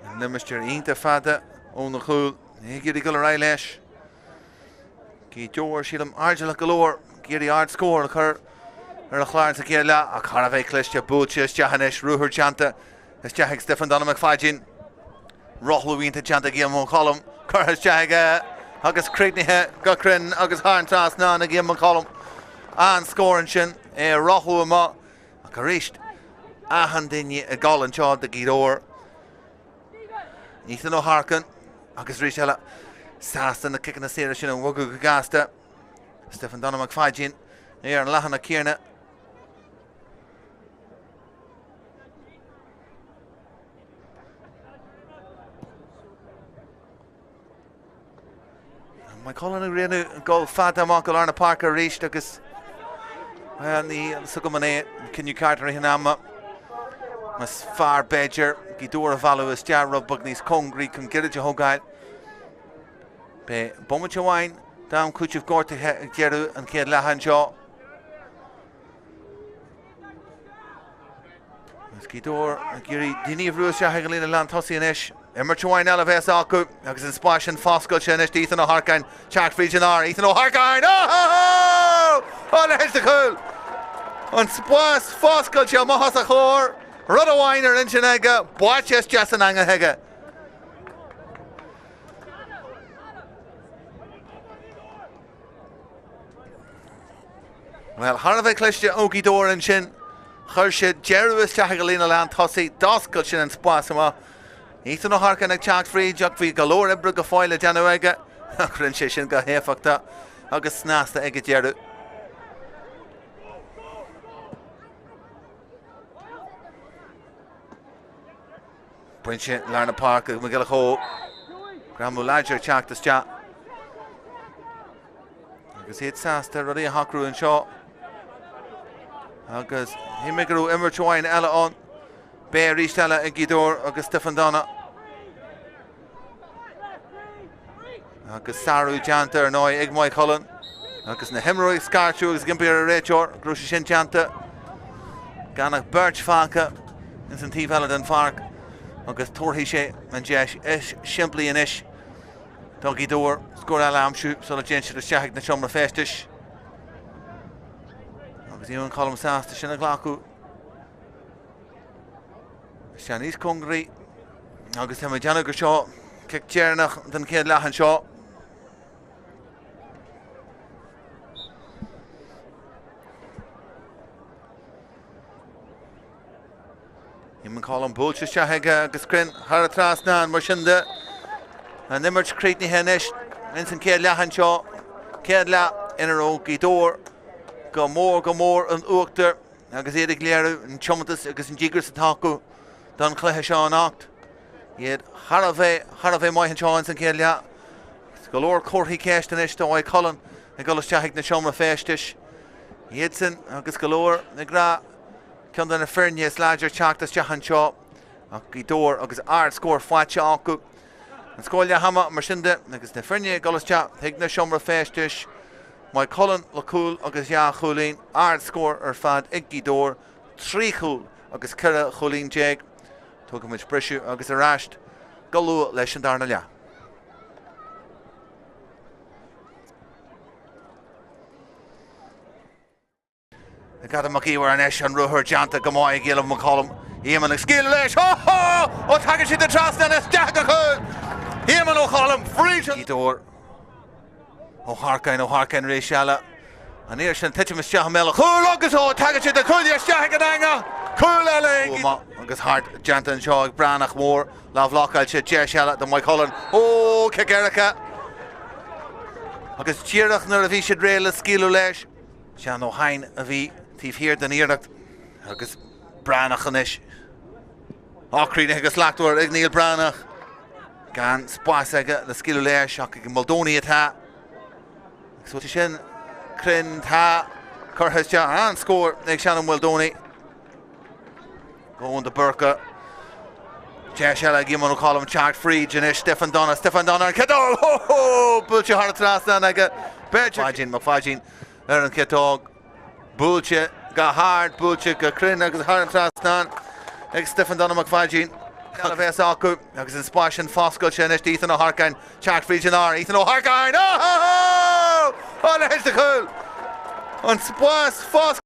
And then Mr. Inta Fada on the Hull. Giri Gull Rylesh. Gi Jor Shilam Argela Galore. Giri Art score occur. A Clarence Akela, a Carave Cluiche, Butchis, Jahanesh, Ruher Chanta, as Jahik Stefan Donald McFadgin. Rohluin to Chanta Guillermo Column. Curhas Jaga. Agus Creighton Gukrin, Agus Harn Trasnan again McCollum. And scoring Shin, Rohu Ma, Akarisht, Ahandini, a goal and Chad the Gidor. Ethan O'Harkin, Agus Rishella, Sastan the kick in the series Shin and Wugu Gasta, Stefan Donald McFadgin, here and Lahana Kierna. My Colin Renu goal Fata Michael Arna Parker reached Agus and the Sugamane can you Carter Hinama Mas Far Badger Gidora Valu is Jarrow Bugnies Congri can get it Hogai Be Bomacha Wine down Kuchif Gorta Geru and Ked Lahanjaw Gidor Giri Dini Russia Hagalina Lantossi and Ish Emerchwine Alaves Aku, Agus in Splash and Fosco Chenish, Ethan O'Harkin, Chak Frigianar, Ethan O'Harkin, oh, there's the cool. On Splash, Fosco Chelmahasachor, Rudawiner in Chenega, Boaches Jasananga Hega. Well, Harave Cluiche, Oki Dor and Chin, Hershid, Jerus Chahagalina Land Tossi, Doskal Chin and Spasama. Ethan O'Harkin ag Chak Free, Jugvi Galore Ebra Gafoile Januega, Crunchishin Gahefakta, Agus Snasta Egajeru. Buinse Larna Páirc Magilachó Gramú Lager Teachtas Teach. Agus héad sásta ruí a hacrú an seo. Agus himigrú immer tróin eile an. Bé rístelle a Gidor agus Stefan Donna. Agus Sarú Janta ar nói ag Maigh Cuilinn. Agus na himróigh scartú agus gimpir a réiteor grúise sin Janta. Ganach Birch Fáca in san tíomh eile den Páirc. Agus tuairtí sé an deis is siimplí in isis. Tá Gidor scór eile amsú sola déan siad isteach na seomra festis. Agus íon colm sásta sin a ghlacú. Ciannais Congraí agus tá deanna gur seo cic dearnach den céad leathan seo. Íon colm búlte isteach agus crinn thar a trasna an mar sinnde. An nimmert creitní henis in san céad leathan seo. Céad le in a ró Gidor go mór an uachtar agus éad ag léirú an Comórtas agus an ddígur sa tacu don Cluiche seo an acht. Iad har a bheith Maigh an seo in san céad le. Go leor cuairtí ceist in isis do Maigh Cuilinn ag golasteach na seomra festis. Iad sin agus go leor na gra ceann na feirne Lager Teachtas Teach an seo. Ach Gidor agus ard scór fáilte acu. An scóil hama mar sinnde agus na feirne golasteach ag na seomra festis. Maigh Cuilinn le cúil agus Cuilinn ard scór ar fad ag Gidor 3 chúl agus cura Cuilinn déag. Tugamid brisú agus a ráist go luath leis an darna leat. Na gada Maigh an eis an ruthir Janta go Máigh Gaeilh McCollum. Éman ag scíal leis. Ó tagann siad an trasna is deach a chuil. Éman ó Colm fríd Gidor. Ó Harcain rééis seala. An éir sin tiitimas teach meile chuil agus ó tagann siad a chuil isteach an anga. Cool eile agus hart Janta an seo ag bránach mór lábhlacháil sé deir seala do Maigh Cuilinn. Ó Cegerica. Agus tíireach nuair a bhí siad réile scíalú leis. Sean ó hain a bhí tíomhhir den iireacht agus bránach an isis. Ácríne agus leachúir ag níl bránach. Gan spás aige le scíalú leis ach ag Moldóní atá. Agus bhfuil sin crinn tá curthas te an scór ag Sean Moldóní. Going to Burka. Jeshella Gimon Column Chart Free Janish Stefan Donna and Kedol. Ho Bulcha Haratrasna Naga Bergin Mafajin Aaron Ketog Bulcha got hard Bulcha Gakrin agus Haratrasna ex Stefan Donna McFajin Calaves Aku agus in Splash and Fosco Janish Ethan O'Harkine Chart Free Janar Ethan O'Harkine. Oh there's the cool on Splash Fosco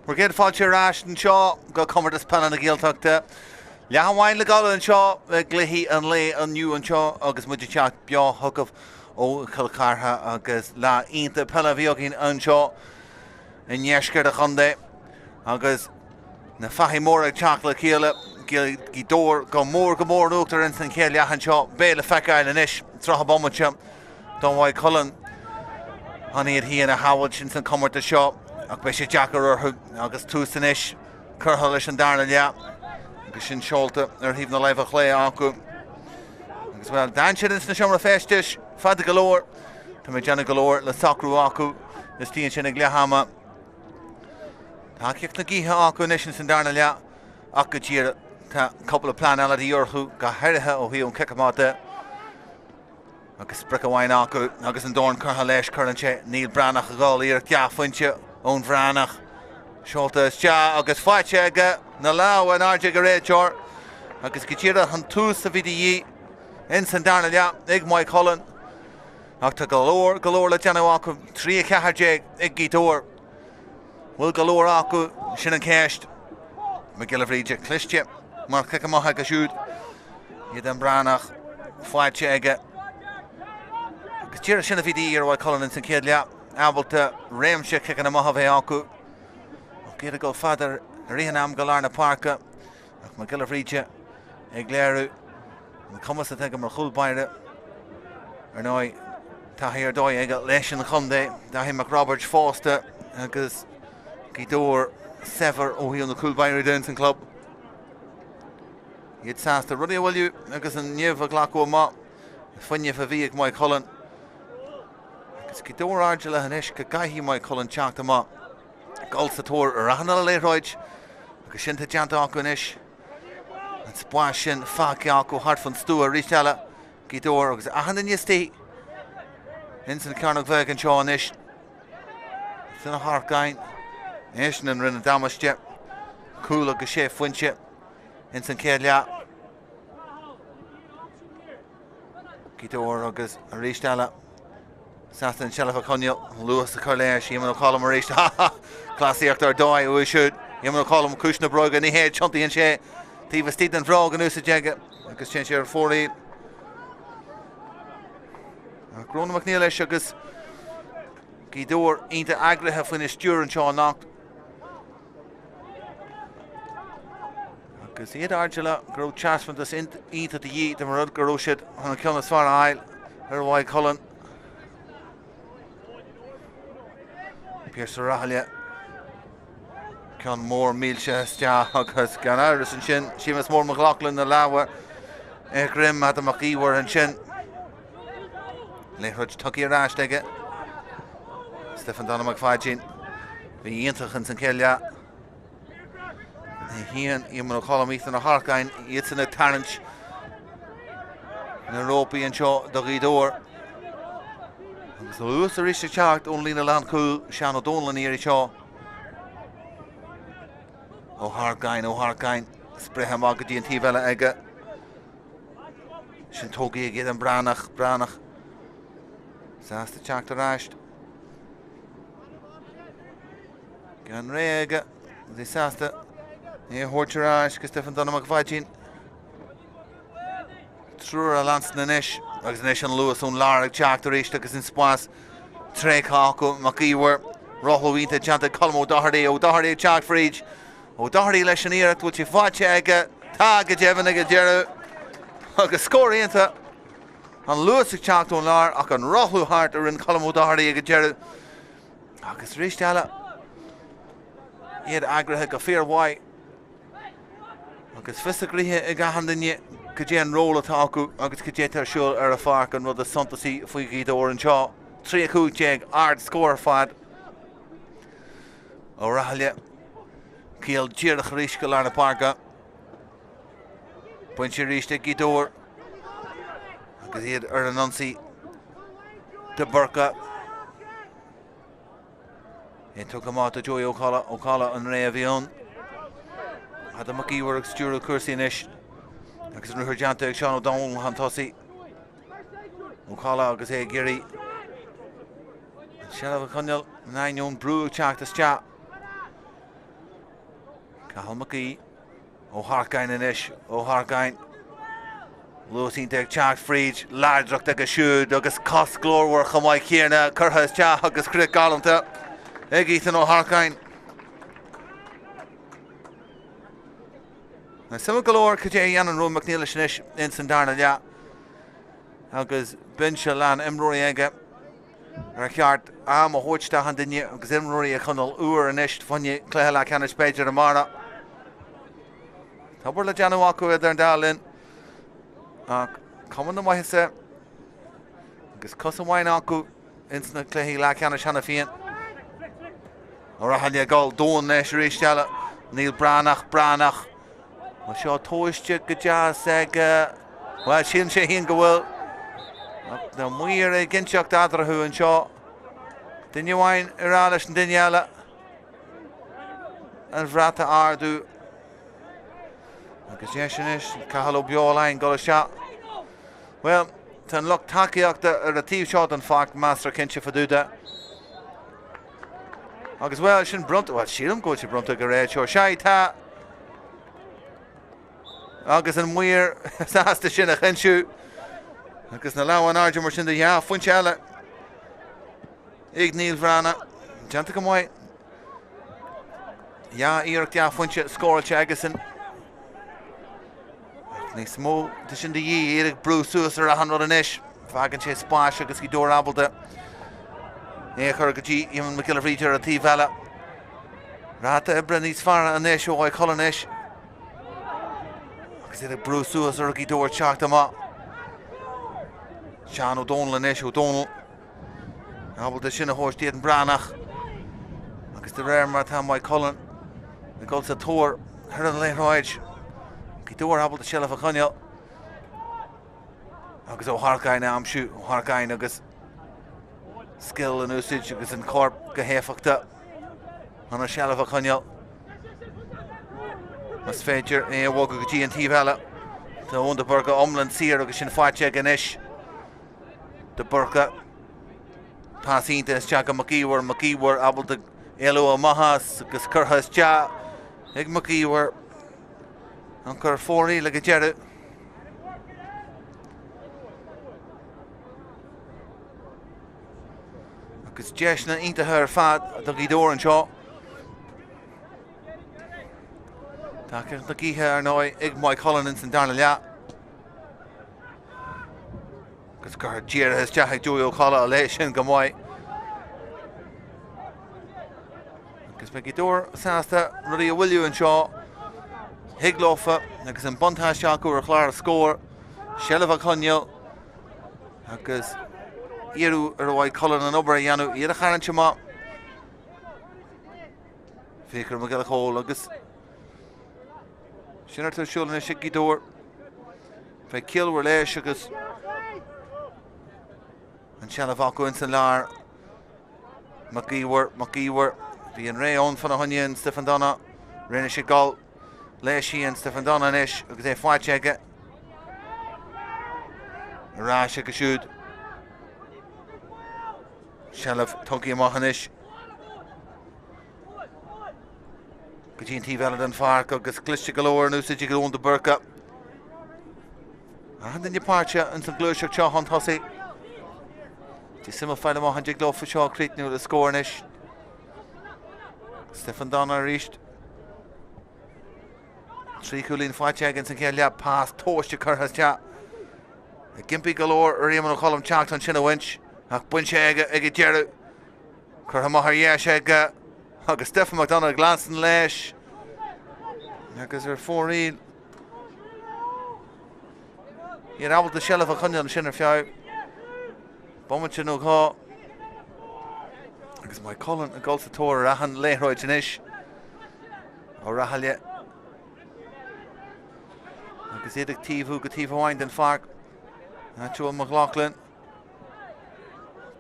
We're getting fáilte ráis an seo go Comórtas Peile na Gaeltachta. Leanhain le gáil an seo gluichí an lé an nniu an seo agus muidir teach beo thugah ó Chartha agus lá ionta Peile bheagán an seo in neisceir a chundé agus na faithí mór ag teach le chéile gidóir go mór nuachtar in san chéile leathan seo Peile feicáil in isis trotha bommate don bhaid Cuilinn an iad hí a hahail sin san Comórtas seo ach be sé Jackar orthu agus tús in isis curtha leis an darna lea agus sin seolta ar híomh na leibh a chlé acu agus bhfuil dain sin na seomra festis fada golóir tá mé deanna golóir le Sathairn acu is tíonn sin ag leathama tá ceacht na gíthe acu in isis san darna lea ach go tíre tá coppla plán eile í orthu go heirithe ó bhí ón ciceáta agus spricamhain acu agus an dorn curtha leis chuann sé níl breanach a gáil ar ceafainte ón bhreanach seolta is tea agus fáilte aige na lá an airde go réiteir agus go tíre an tús a bhí dhí in san darna lea ag Maigh Cuilinn ach tá golóir le deanú acu trí ceathairde ag gítóir bhfuil golóir acu sin an céist me gilabhríide Cluiche mar ciceamátha go siúd iad an breanach fáilte aige agus tíre sin a bhí dhí ar Maigh Cuilinn in san céad lea ábalta réimse cicin amach a bheith acu géad go fadar rihan am go lár na Páirce ach mar gilabhríide ag léirú na cumas a teige mar chulbaire ar nói taithí ar dóid ag leis an chundé daithí mac Robert fásta agus gidóir sever ó híon na chulbaire dún san club iad sásta rudí bhfuilú agus an nniuh a ghlacu má funne a bhí ag Maigh Cuilinn agus gidóir airde le hanis go gaithí Maigh Cuilinn teachta má Gaeltachta ar ahanana léráid agus sin tá deanta acu in isis an spáis sin fáice acu hart fan stú a ríteile gidóir agus ahanana níostí in san cearnach bheith an seo in isis sin a thárcain isis an rinne damáiste cúil agus sé fuinte in san céad lea gidóir agus a ríteile Sathairn Shellach Conall Luas a Carléir Shimon O'Callum Marish Classiacht ar dói u siúd Shimon O'Callum Cúisna Broga ní héad chuntaí an sé Tíh stíad an bhrág an ús a jeige agus sin sé ar fóraí Gróna McNeil leis agus gidóir ionta agrathe faoin is stúr an seo nacht agus iad airdeile gro chasfan das ionta de dhí de mar rud go siad an ceanna sfar ail ar Maigh Cuilinn Pierce Rahalia can mór mílte stea agus gan áras an sin Seamus mór McLaughlin na láha grim hat amach íhar an sin le chuid tuí arás aige Stefan Donnaigh fáidín bhí ionintach an san céile hían Shimon O'Callum íocht na Harcain iad sanna tarint na Rópaí an seo do gídóir agus luas a ríiste teacht ón lína lean cúil Sean O'Donnell íar seo ó Harcain sprithe má go dtíon tíbheile aige sin tógaí géad an bránach sásta teacht a ráist gan ré aige dí sásta é thuirte ráis go Stefan Donnaigh fáidín trúr a lansan na níis agus níos an luas ón lár ag teacht a ríiste agus in spás tréchá acu mac íhar rothúínta teanta Colm O'Doherty teacht fríd O'Doherty leis an iirecht bhfuil si fáilte aige tá go deimhin ag dearú agus scóiríonta an luas ag teacht ón lár ach an rothú hart ar in Colm O'Doherty ag dearú agus ríiste eile iad agrathe go fear mhaith agus fisagrithe I gahan daine go dé an róla tá acu agus go dé tar siúil ar a farc an rud a santasaí faoi gídóir an seo. 3-2 ard scór fad. Ó rathile Cill díreach ríis go lár na Páirce. Buinte ríis de gídóir. Agus iad ar an ansaí Dobhair. It took him out to Joey O'Calla and Ray Avion. Had the Maigh works Stuart Cursi Nish. Agus an Hurjanta Sean O'Donnell Hantossi. O'Calla agus Gary. Sheriff Conall 9 young brew Chartha chat. Cathal Maigh. O'Harkain and Ish. O'Harkain. Losing take Chark Freed. Lardrock take a shoe. Agus Cost Glor work on my Kierna. Curhas chat. Agus Crick Garlanta. Ethan O'Harkain. Na some galore could Jan and Ron McNeilish in Sandarna, yeah. Agus Benchalan Emrory Ega. Rachard Am a Hochta Handinia, because Emrory a Conall Ur and Ish Funny Clehla Canish Page and Amara. Toberla Janawaku with their darling. Come on the way, sir. Because Cousin Wainaku instant Clehla Canish Hanafian. Orahalia goal Dawn Nash Rishalla Neil Branach. Well, sure Toystick Gaja Seg well Shin Shahin Gawil. The Muir against Chuck Dadrahu and Shaw. Dinuine Iralish and Daniela and Vrata Ardu. Gashinish Kahalo Bioline got a shot. Well, Tan Luck Takiakta a team shot in fact Master Kincha for do that. Agus well sin brunt well sílam go se brunta go réid seo Shaita agus an muir sásta sin a chinsiú agus na láhan áide mar sin de ja funte eile ag Níl Bhreana deanta go mhaith ja íireach ja funte scóilte agus an níos mó de sin de dhí éireach brú suas ar a hanrod an isis fagan sé spáis agus í dór abalta Churgaji, even McGillivreeter, a T Vella. Rata Ebrenis Farah and Nesho, I call an Ish. Because it Bruce Suas or Gidor Chartha. Sean O'Donnell and Ish O'Donnell. Abel the Shinahorse did Branach. Because the rare Martin by Cuilinn. The goals at Tor, her and Leroyage. Gidor Abel the Shell of a Conall. Because O'Harkain now, I'm shoot O'Harkain, because. Skill and usage agus an corp go héfachta an a shell of a Conall. Mas féidir é bhóg go dtí an tíbhela tá ón Dobhair omlan sír agus sin fáte gan isis. Dobhair pásínta is teag Maigh war abal de éilú a mahas agus curthas tea ag Maigh war an cur fórí le go dearú. Agus Jeshna into her fad the Gidor and Shaw. Taka the Giha Noi, Ig Mike Collins and Darnell. Because Garjir has Jack Joey O'Calla, Leshin Gamoy. Because Gidor, Sasta, Rudy William and Shaw. Higlofa, because in Buntash Shaku or Clara score. Shelva Conall. Because Iru Roy Cuilinn and Dobhair Yanu Irachan Chama Fikr Magillachol Agus Shinner to Shul and a Shiki door Fe Cill were Lesh Agus and Shalavaco and Salar Maigh were being Ray on for the Hunya and Stephen Donna Rena Shigol Leshi and Stephen Donna and Ish because they fight check it Rash Shoot Shelf Toki Mohanish Gajin T Valadan Fark agus Cluiche galore and usage go on the Burka and then you parcha and some Cluiche Chaw Hunt Hussy Jisima File Mohanjig Low for Shaw Crete new the score nish Stephen Donna reached 3 Cuilinn fight against and Galia pass Tosh to Curhas chat Gimpy galore Raymond O'Callum Chartha on Shinna Winch Ach Bunche ag Jeru Curhamahar Yesh ag agus Stephen McDonagh Glanson Lesh agus 4 real I'r awd y sielaf o chynnion sy'n yr ffiau. Bomwyd sy'n nhw go. Agus mae Colin y gol sy'n tor rahan leihroed sy'n ish. O rahalia. Agus edrych tifu gytifu wain yn ffarc. A trwy McLaughlin.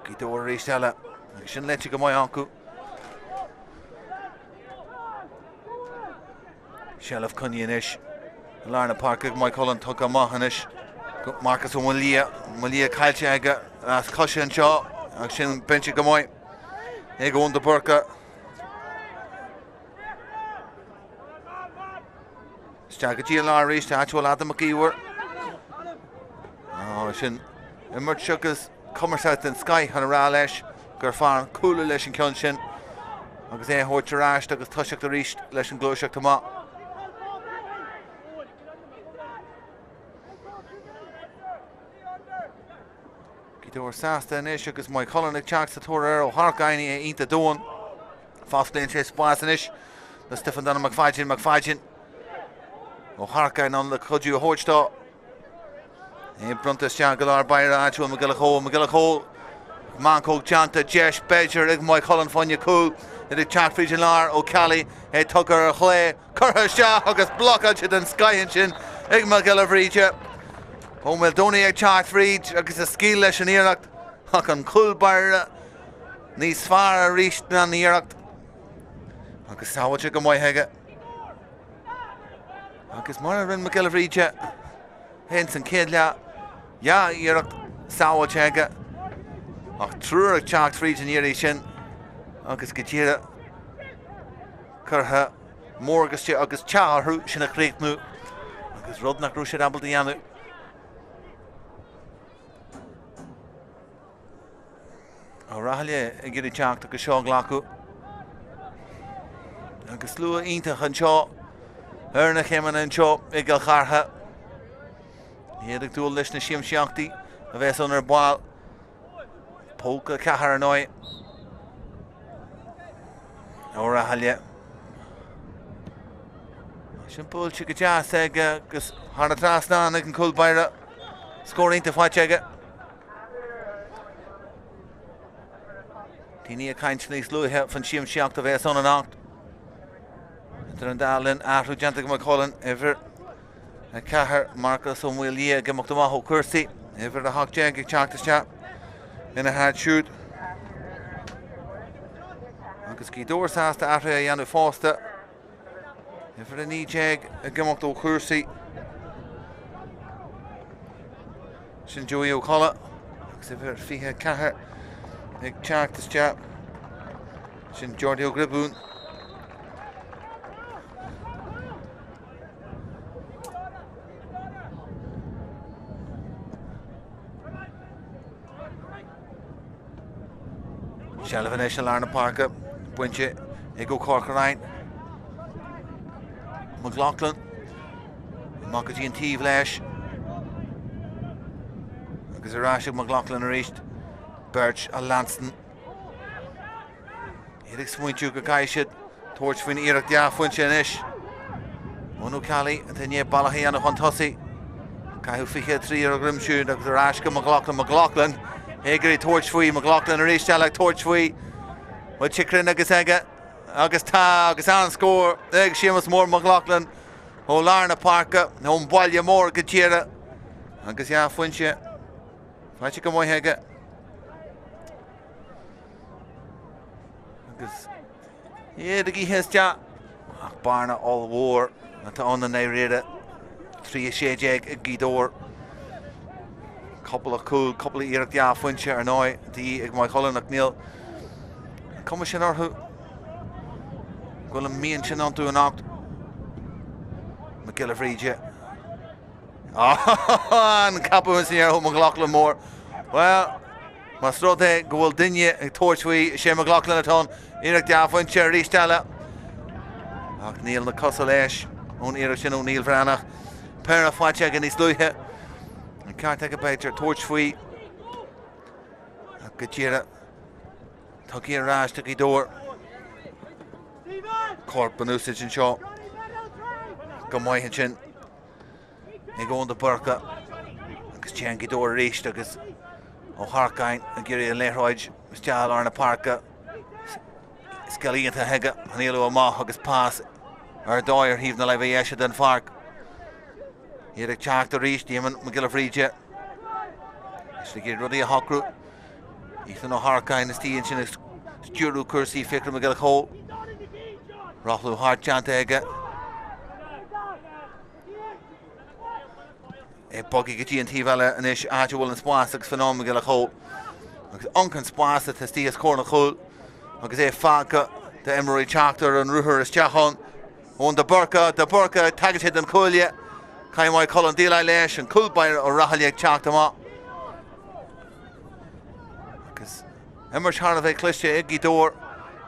Gyd o'r reis dela. Agus sy'n lechi gymoe ancu. Sielaf cynnion ish. Larna Páirc ag Colin tug a mahan ish. Marcus o Malia cailche aga. As cushion seo. Ag sy'n benchi gymoe. Ego on the Burka. Stag a GLR reached to actual Adam McGeewer. Oh, sy'n ymwyd siwgys Comórtas yn Sky han ra leis. Gyrfan cwla leis yn cion sy'n. Agus hwyr tirasht agus tusiach dy reached leis yn glwysach dy ma. Gyda'r sasta yn ish agus mae Colin ag Chartha tor o hargaini e inta doon. Fastlane chase spas yn ish. Na Stefan dan McFadgen. O hargain on the Cudju Hochta. En Bruntas Jan Galar Bayra Achu McGillichole. Manco Janta Jesh Badger ag mae Colin Fonya cool. Ydy Chartha Frijan Lar o Cali. E Tucker Chle. Curha Shah agus blockage yn Sky yn sy'n. Ag McGillichole Frijan. O Meldoni ag Chartha Frijan agus a skill leis yn Iracht. Ac yn Coolbar. Nis far a reached na Iracht. Agus sawad ag mae hege. Agus mar rin McGillichole Frijan. Hens yn cedlia. Ja, Iracht sawad hege. Ach trwy'r ag Chartha Frijan Iracht sy'n. Agus gytira. Curha. Mór agus Chartha sy'n a creich nhw. Agus rodnach rwy'n sy'n abel di anu. O rahalia ag gyda Chartha agus sio glacu. Agus lua intach yn sio. Ernach eman yn sio i Gaeltachta. Iedig dŵl leis na siam siachti. A fes on ar bwal. Polka cahar yn oi. O rahalia. Sy'n bwl sy'n gydas ag agus har na tras na ag yn Coolbar. Sgôr intach ffaith ag. Tini a kaint sneis luhe van siam siachta fes on an acht. Dyr yn dalyn ahrw jantag mae Colin efer a cahar Marcus o Maigh gymwch dyma ho cwrsi efer a hog jeg ag Chartha sia yn a hard shoot. Agus gydor sasta ahrw a Ianw Fosta efer a ni jeg a gymwch do cwrsi. Sy'n Joey O'Colla agus efer fihe cahar ag Chartha sia sy'n Jordi O'Gribún. Shelvan eisiau Larna Páirc, Bwynche, Ego Corcorain. McLaughlin, Macadine Teve leis. Agus a rasig McLaughlin a reached. Birch a Lanston. Iedig smuintju go gaishid. Torch fin Irak dia Bwynche yn ish. Monu Cali, a ten ye balachi an a Hontosi. Caihu fiche 3 o grimshoon, agus a rasig McLaughlin. Egri torch fwy, McLaughlin a reached alag torch fwy. Wel Chikrin agus ega. Agus ta, agus an score. Eg Seamus mór McLaughlin. O Larna Páirc, o'n bwalio mór gytira. Agus ia Bwynche. Faint go mwy hega. Agus iedig I hystia. Ach barna all war. Ata on the neirida. 3 shejeg a gidor. Couple of cool, couple of Irak dia Bwynche ar noi. Di ag mae Colin ac Neil. Cwm sy'n orhw. Gwil yn mi'n sy'n onto yn oct. McGillichole Frijan. Yn capw yn sy'n orhw McLaughlin mór. Wel, mae strode gwil dynnu ag torch fwy sy'n McLaughlin at hon. Irak dia Bwynche ar rhys dala. Ac Neil na cosol eich. O'n Irak sy'n o'n Neil Franach. Per a ffaith ag yn is lwyhe. Can't take a picture, torch fwy. Ac gytira. Tug i'r ras, tug I dor. Corp yn usage yn sio. Gymwai hyn sy'n. Ego on the Burka. agus tean Gidor ríist agus ó Harcain a Giri an Leithroid Stial Arna Páirc Scalíonta heige an éilú amach agus pás ar Dobhair híomh na leibh éise den Páirc. Iad Teachta ríist díman McGill Fríide. Is le gir rudí a hocrú. Ethan ó Harcain is tíon sin is stúrú cursaí ficr McGill Chó. Rochlú hart teanta aige. Boggy go tíon tíbhile an is áte bhfuil an spás agus fanám McGill Chó. Agus oncan spás a testí is córna chúil. Agus fáca de Emery Chartha an ruthar is teachán. Ón de burca tagad an Cuilinn. Caim Máigh Cullen díla leis an Dobhair ó Rathaíocht Teachta má. Agus Emery Chartha bheith Cluiche ag Gidor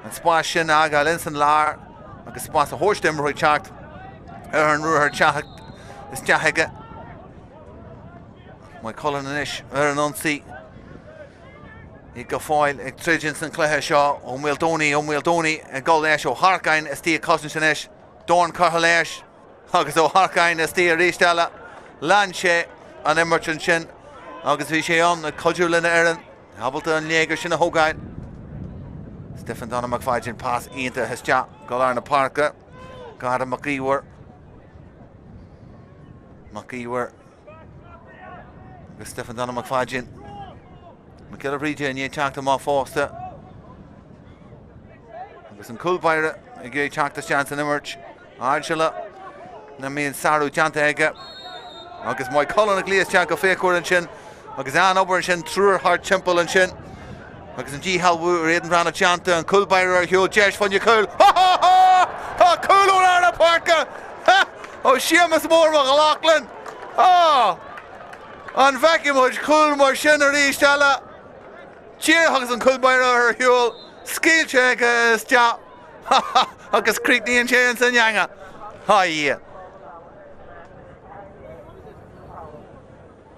an spás sin aga linsan lár agus spás a hóist Emery Chartha ar an ruthar teacht is teaige. Máigh Cullen in isis ar an onsaí. I go fáil ag trídin san cluiche seo ó Máildóní ag go leis ó Harcain is tí a cosn sin isis. Dorn cartha leis agus ó Harcain is tí a ríist eile. Lean sé an Emerton sin agus bhí sé an codúil lena airan. Habalta an léigear sin a thógáin. Stephen Donna McFadden pás ionta histe go Arna Páirc. Gada Maigh agus Stephen Donna McFadden. McGill Fríide in Teachta má fásta. Agus an Dobhair i gcéad Teachta seans an Immert. Áirsile na míon Sarú teanta aige. Agus Máigh Cullen a glíos teach go fécúir an sin. Agus an obair an sin trúr hart timpeall an sin. Agus an díhalbú réan bhreanna teanta an Dobhair ar hiúil deis fanne Cuil. Ha Cuil ó Arna Páirc. Ó Seamus mór mo Lachlan. An bheiceimid Cuil mar sin a ríist eile. Tír agus an Dobhair ar hiúil. Scíilte agus teach. Agus críicníonn sé an san neanga. Haí.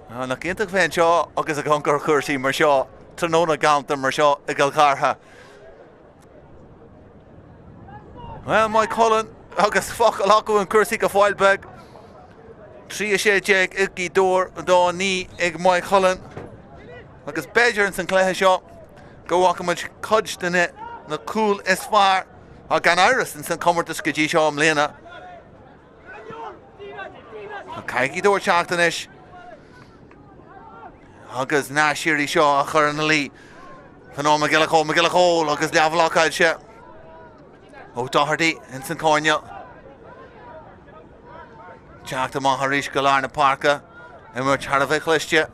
Na cinnteach féin seo agus a concar chuirsaí mar seo. Tróna Gaeltachta mar seo i Gaeltachta. Well, Máigh Cullen agus focail acu an cursaí go fáil beg. Trí sé déag ag Gidor dá ní ag Máigh Cullen. Agus beidir an san cluiche seo go bhhacaimid codj duna na cúil is fearr a gan áras in san Comórtas go dtí seo am léana. Caithfidh Gidor teachta inis. Agus ná siirí seo a chur an lí. Fanám McGill Chó agus leabhlacháid sé. Ó Doherty in san Conall. Teachta má haríis go Arna Páirc. Emery Chartha bheith Cluiche.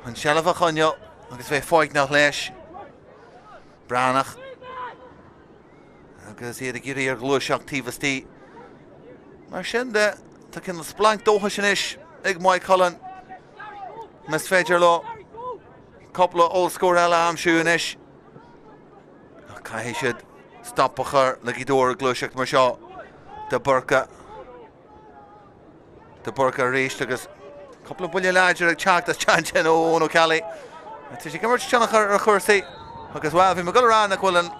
An sealamh a Conall agus bheith fáig nach leis. Bránach. Agus iad a gcúirí ar glúiseach tíbhastí. Mar sin de tá cin splanc dótha sin isis ag Máigh Cullen. Mes féidir le coppla óscóir eile amsú in isis. Caithfidh siad stoppa chur le Gidor glúiseacht mar seo. De burca ríist agus coppla buile láidir ag teachtas tean sin ó Kelly. Tá sé gimmart teannach ar chuirsaí agus bhfuil bhí McGill rán nach bhfuil an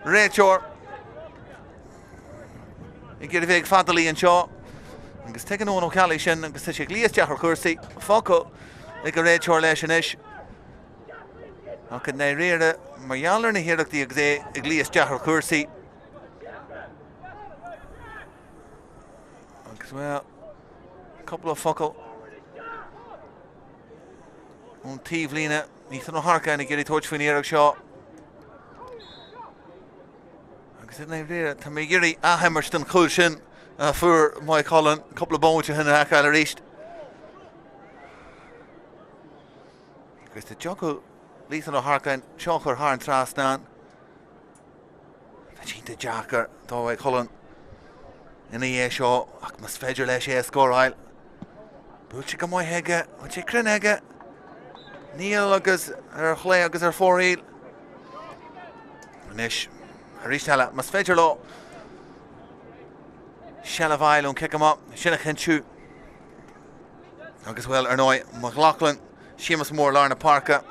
réiteoir i gcéad bheith fadalí an seo. Agus tegan ó Kelly sin agus tá sé glíos teach ar chuirsaí focail ag go réiteoir leis an isis. Ach na réire mar dheallar na hiireachtaí agus é ag glíos teach ar chuirsaí. Agus bhfuil couple of focail ón tíomhlíne níos an Harcain i gcéirí toirt faoin éireach seo. Agus na réire tá mé gcéirí aheimirt an chúil sin fuair Máigh Cullen couple of bóinte hena achail ar ríist. Agus tá jogadh líos an Harcain seo chur thar an trasnán. Tá sínta deachar dá Máigh Cullen ina dhé seo ach mas féidir leis é scóráil. Búil sé go Máigh heige, búil sé crin heige. Níl agus ar chlé agus ar fóríl. Anis, a ríist eile, mas féidir le sealamh bhaile ón ciceamá, sinna chinsiú. Agus bhfuil ar nói Lachlan, Seamus mór Arna Páirc.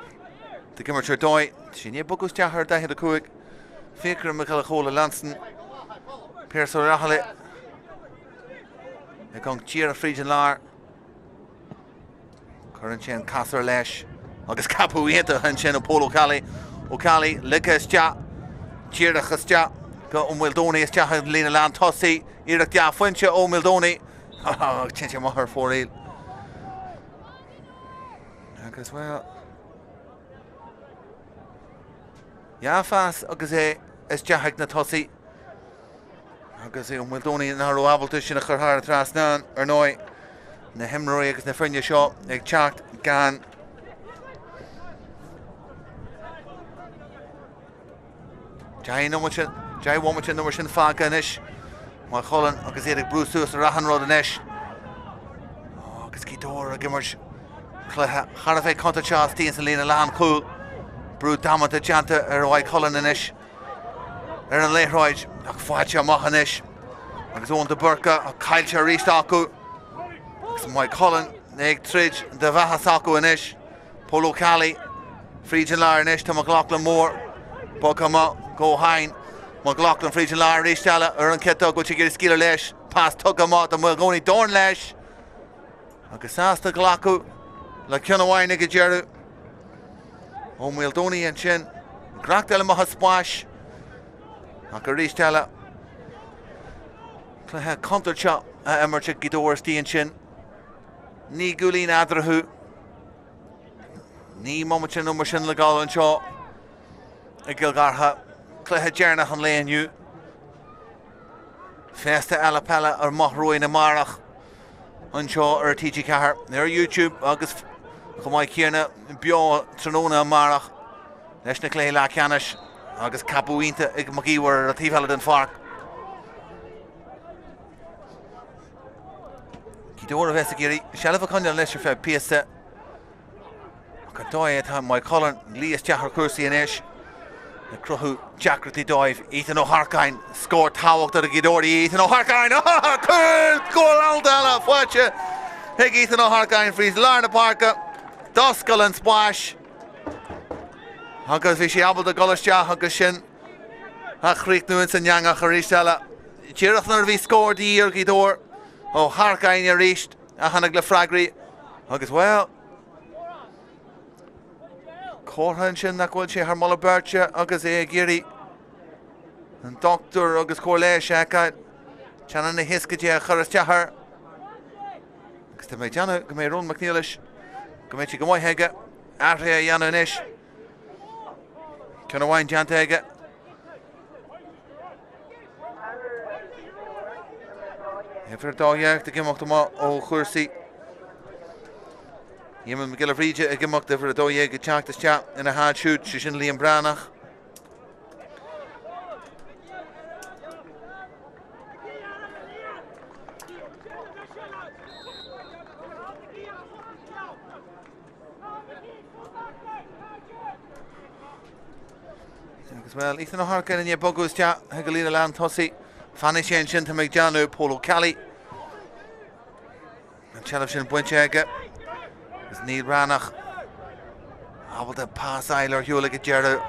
De gimmart ar dóid, sin é bugus deach ar 10-5. Fécr McGill Chó Lanson. Pearse ó Rathaíocht. Ag an tíar a Fríd an lár. Churann sin casar leis agus capúíanta an sin Pól O'Callagh. O'Callagh lichas tea tíirechas tea go Mildoni is teach lína lean tosaí iireach tea foiinte ó Mildoni tinte maithar fóréil agus well fás agus is teach na tosaí agus ó Mildoni na roiábalta sin a churthar trasnán ar nói na himróí agus na frinne seo ag teacht gan Jai Womatin number sin fága inis má cholan agus éidir brúsús a rahanród inis agus cídóir a gimmars char a bheith conta teás tíon sa lína lean cúil brú damata deanta ar bhaid cholan inis ar an léithráid ach fáilte amach inis agus ón de burca a caiilte a ríist acu agus Maigh cholan ag trid de bheithas acu inis Pól O'Callagh frídin leir inis tá McLaughlin mór Bogama go hain McLaughlin frídin leir rísteala ar an cetá go gur scílar leis pás tugama a mu gcónaí dorn leis agus sásta glacu le ceanhhaine go dearú ó Mildoni an sin grachtal maithe spáis ach go rísteala cluthe contartse a imirte gidóir stíon sin ní Cuilinn adrathú ní momatin numar sin le gáil an seo I Gilgartha cluthe dearnach an léonniu festa eile peile ar mothróí na marach an seo ar TG Cahar ar YouTube agus go mbeidh céanna beo tróna marach leis na clé le ceannis agus capúínta ag magíhar a tíomhheile den Páirc. Cídóir a bheits a géirí sealamh a chuineáil leis ar feadh píosa go dóid tá Maigh cholan líos teachar cuasaí inis na cruthú Jackratí dóibh Ethan O'Harkain scór táhacht ar a gidóirí Ethan O'Harkain cúil aldala fáilte ag Ethan O'Harkain frís lear na Páirca doscail an spáis agus bhí sé abal de golasteach agus sin a chríoch nuain san neangach a rísteala tíireach nar bhí scór díí ar gidóir ó Harkain a ríist a hanag le freigraí agus well Córthain sin nach bhfuil sé Harmala Bertse agus é géirí an doctor agus Cuilinn seacaid teanna na hiscaide a churas teathar agus tá méid deanna go méid Rún McNeilis go méid si go mbeidh heige airthe a dhéanana inis ceanna bhain deanta heige Éifir dáheach de gimocht ó chuirsaí Yémen Miguel Fríide a gimocht de vir dóé go teachtas te ina hád siút sé sin líon bránach. Agus well, Ethan O'Harkain in bogus te he go lína lean tosaí fanna sé sin tá méid deanú Pól O'Callagh. An teanamh sin buinte aige. Is níl ranach abal de pás eile ar hiúla go dearú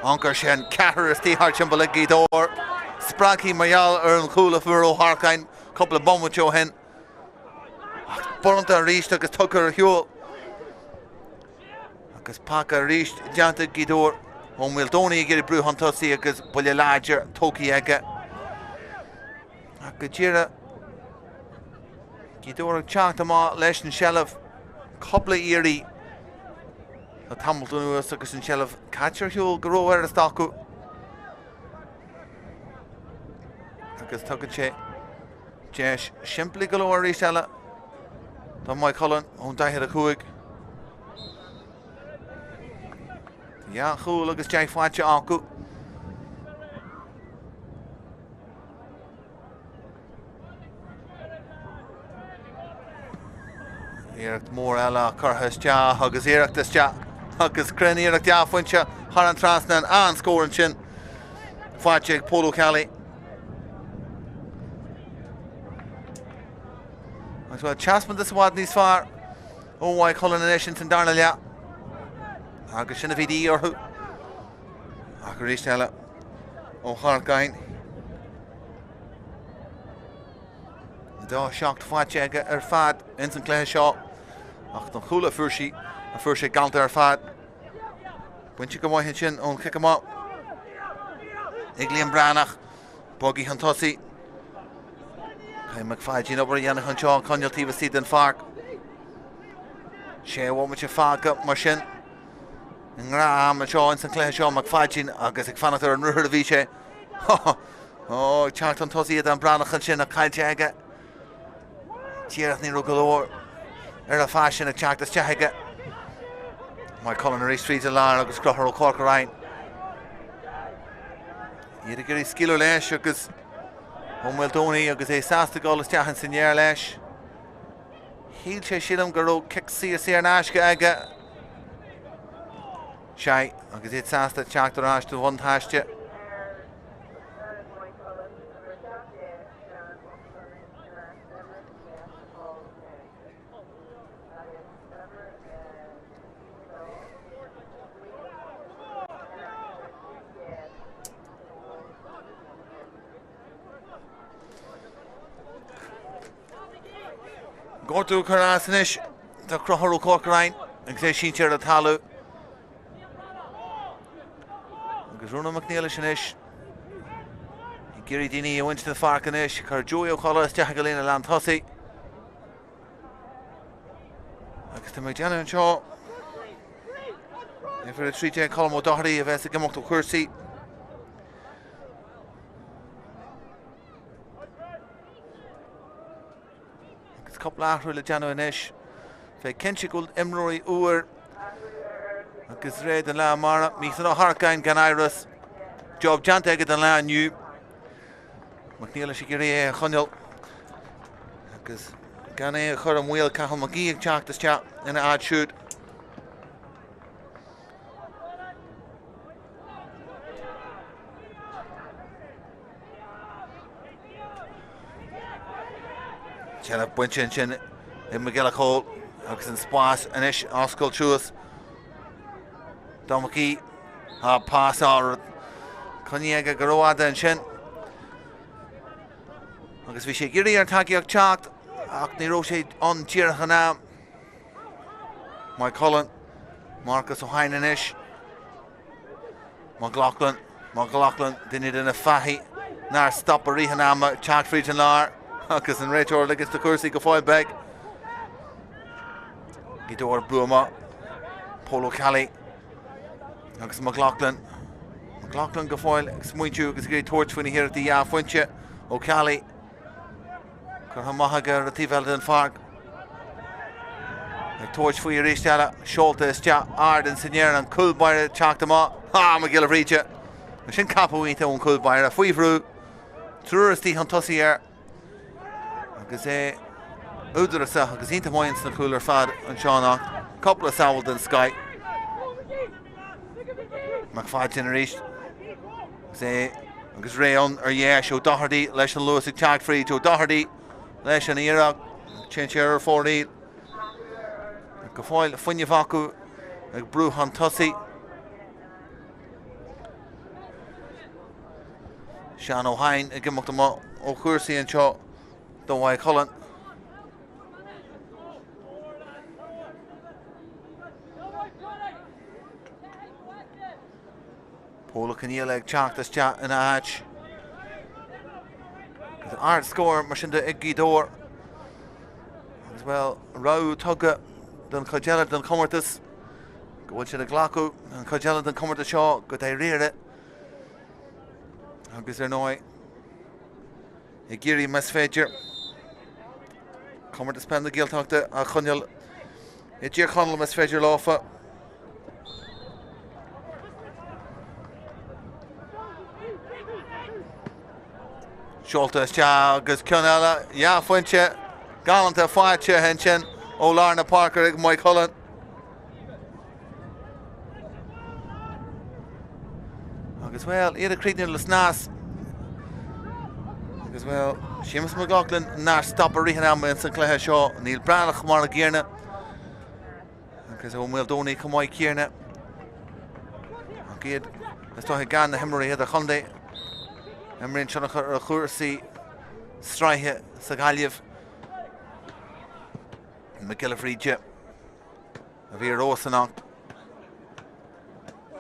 anchar sin cethir is títhart sin bala gidóir sprácí maiall ar an chúla fuair O'Harkain coppla bommuteo hen boranta ríist agus tucar ar hiúil agus paca ríist deanta gidóir ó Mildoni gur brúhan tosaí agus buile láidir tócaí aige ach go dearú gidóir ag teacht amá leis an sealamh coppla éirí a tamiltú nuas agus an sealamh caitear hiúil go raibh ar a stacu agus tugann sé deis siimplí go leir ríist eile tá Maigh cholan ón 15 chúil agus deich fáilte acu Éireacht mór eile churthas te agus éireachtas te agus crunn éireacht te foiinte thar an trasna an scórann sin fáilte ag Pól O'Callagh. Agus bhfuil teasman de sáid níos fearr ó Maigh cholan inis sin darna le agus sinna bhí díí orthú ach go ríist eile ó Harkain. Dá seacht fáilte aige ar fad in san cléithe seo ach don chula fúrsaí a fuair sé galanta ar fad. Buinte go mhaith sin ón kick má. Iglíon Bránach, Boggy an tosaí. Cai McFadgin obair dhéanach an seo Conall tíomh sí den Páirc. Sé bhfuil muid fága mar sin. Ngrá am an seo in san cléthe seo McFadgin agus ag fannacht ar an ruthir a bhí sé. Ó, teart an tosaí an Bránach an sin a caiilte aige. Tíarach ní rugalóir ar a fásin ag teachtas teaige. Mai Colin ar Street a lár agus crochar ó Cork Ryan. Iad a gurí skillú leis agus Homwell Doney agus é sásta gálas teachan Sinsir leis. Híl sé sílam go raibh kick Ceannais go aige. Sé agus é sásta teachtar áiste bhain táiste. Gortú Carasanish, the Crochar Cork Ryan, and say Sinsir at Halu. Gazruna McNeilishanish. Giri Dini went to the Farkanish, Carjoy O'Collar, Stahagalina Land Hussey. Agus Maigh and Shaw. For the 3 column O'Doherty of Essagamok to Cursey. Couple after le Jano Anish. Fe Kenchigul Emroy Uer. Agus Red and La Mara. Mixon Harkain Ganairas. Job Janteg and La New. McNeil Shigiri Conall. Agus Gane Churam Wheel Cahal Maigh Chartha chat in a hard shoot. Chena Bunchin Chin in McGillicole, agus in Spórt and Ish Oscar Chus. Domaki pass or Coniaga Garoada and Shin. Agus Vishay Giri and Tagiak Chat, Acne Roche on Tirhana. My Cuilinn, Marcus O'Hine and Ish. McLaughlin, didn't in a fahi. Nar stop a Rihanama, Chat Fried and Lar. Agus an réiteoir legus do cuasaí go fáil beag. Gidor Bruma, Polo Cali, agus McLaughlin go fáil smuintú agus gé torch when here at the fuintse ó Cali. Gur hamahaga a tíbhel den Páirc. Ag torch faoi réisteala, Seolta is tea ard an Sinsir an Cuilinn teachta má. Ha, ma gila bhríte. Sin capúinte ón Cuilinn a faoihrú. Trúras tí an tosaí ar. Agus é údarasa agus ínta moins na cooler fad an seánach. Couple of saoil den Sky. McFadgin a ríist. Agus réon ar dhéis O'Doherty leis an Lewis ag teag fríd O'Doherty leis an Iarag Sinsir ar fórí. Go fáil fuinne facu ag brú an tosaí. Sean O'Hine ag gimach ó chuirsaí an seo don Maigh Cuilinn. Póla Conall ag teachtas chat in a hatch. The art score mar sin de ag Gidor. As well, Rau Tugga don Coigella don Comórtas. Gohfuil sin a glacu an Coigella don Comórtas seo go é riire. Agus ar nói. I Giri mes féidir. Comórtas pen the Gaeltachta a Conall. I Dír Conall mes féidir láfa. Seolta is tea agus Conall ja fuintse galanta fáilte hensin ó Lárna Parker ag Maigh Cuilinn. Agus well, iad a crídne le snas. Agus well, Seamus McLaughlin nar stop a rihan am in san cléthe seo. Níl Bránach mar a ggéirne. Agus ó Mil Doney Comáid céirne. Ag iad, is tá gan na himmorí iad a chundé. Emryn sianach ar chuirsaí straithe sa Gaillimh. McGillifríide a bhí Rosanach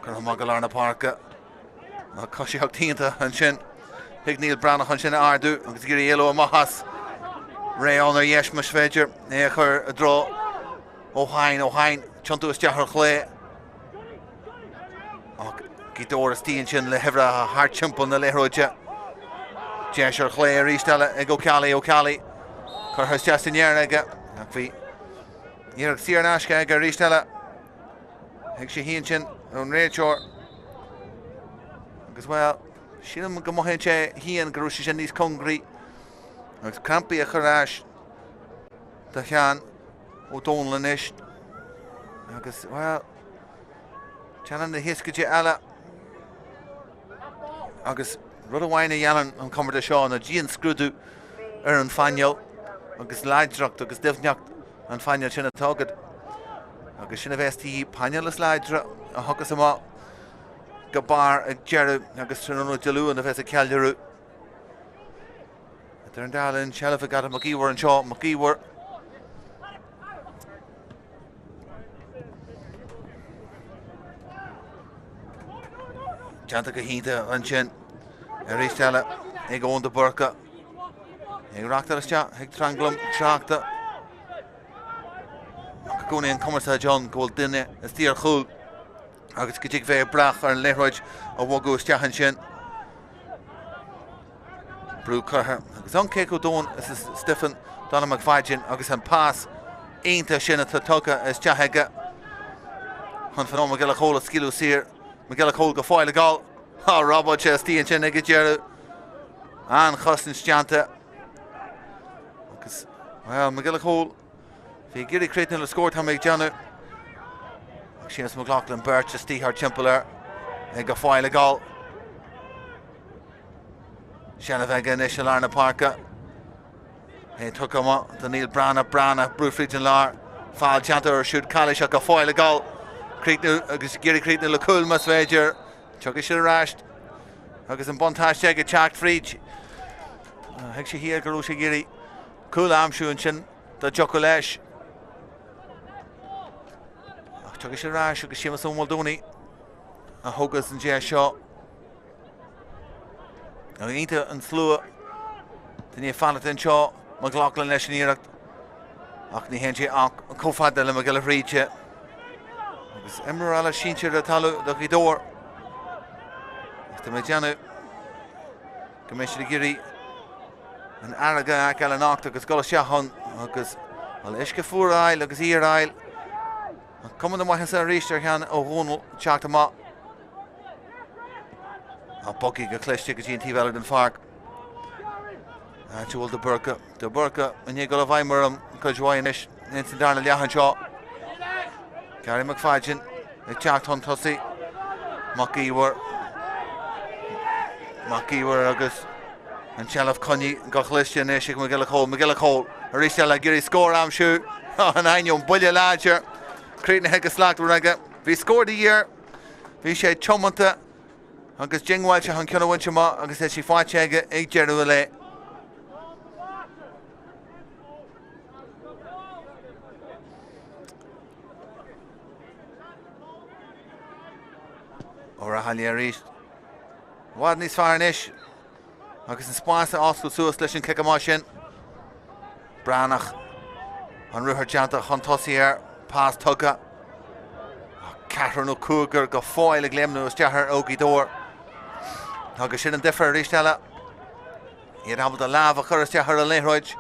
gur magalar na Páirc a cosíocht tínta an sin Pig Neil Branach an sin ardú agus gur élo mahas ré an yes mas féidir é chur a dro Óhain chantú is deachar chlé ach Gidóras tíon sin le hefra a hart timpel na leróide Deisir chlé a rístelle ag O'Cally chur thus just in year aige ach bhí Iarach Ciannais ag a rístelle ag sé híon sin an réiteoir agus well sin go maithíonn sé híon go rúise sin níos congraí agus campaí a choráis de chean ó dónlan is agus well teann na hiiscaide eile agus rud amháin a dhéanann an Comórtas seo na díon scrúdú ar an fáinneol agus leidracht agus difneacht an fáinneol sin atágad agus sinna bheití paineol is leidre a thugus amá go bar ag dearú agus trónú dealú an a bheits a ceallarú Tar an dálinn sealah a gad a Maigh an seo Maigh Chartha go hínta an sin a rístelle ag ón de burca ag Tráchtaire iste ag tranglam Tráchta go gúnaíon Comórtas John ggóil duine is tíar chúl agus go dtí bheith brach ar an léthróid a bhagú isteach an sin brú curtha agus an cé go dón is Stephen Donna McFadgen agus an pás aonanta sin atá tugtha is teaithe chun fan Maigh chóla scilú sir Maigh chóla go fáil a gáil Robert sé tíon sin ag dearú an chosn stianta agus well Maigh chóla bhí gurí créitna le scórt ag deanú Seamus McLaughlin Burt just títhar timpplair ag go fáil a gáil Seanna bheith gan is na Páirc é tucha den Neil Brana brúfrid an lár fáil teanta ar siúd Cuilinn go fáil a gáil Críicnú agus gurí créitna le cúil mas féidir tugadh sé ráist agus an bontáiste ag teacht fríd ag sé híal go sé gurí cúil amsúin sin do joca leis tugadh sé ráist agus Seamus O'Muldooney a thugas an dé seo a ionta an slua den fanna an seo McLaughlin leis an iirecht ach ní hen sé ach cófada le Maigh fríte agus imreala sínsir a talú do Gidór Tá mé deanú go mé sé gurí an airga ag eile nácht agus gola seachan agus al isce fuaráil agus íráil Cumann amhaithe sa ríiste chean ó bhúnal teacht amach a bogaí go cléiste go dtíon tíbhile den Páirc túil de burca in go bhaid mar an chuidhhain is in san darna leathan seo Gary McFadgen ag teacht chun tosaí Maigh agus an sealamh conní go chléiste is ag Maigh chóil a ríiste le gurí scór amsú an ainiumm buile láidir Críicna heag slachtú aige bhí scór de dhéar bhí sé tiomanta agus jingháil se an ceanna bhainte má agus é sí fáilte aige ag dearú le ó a haí a ríist bhád níos fearr inis agus an spása oscail suas leis an cic amá sin Branach an ruthar deanta chun tosaí ar pás tugtha Catherine O'Cougar go fáil a gléimnú is dearthar ó Gidór agus sin an difar rístelle iad abal a lábh a chur is dearthar a léthróid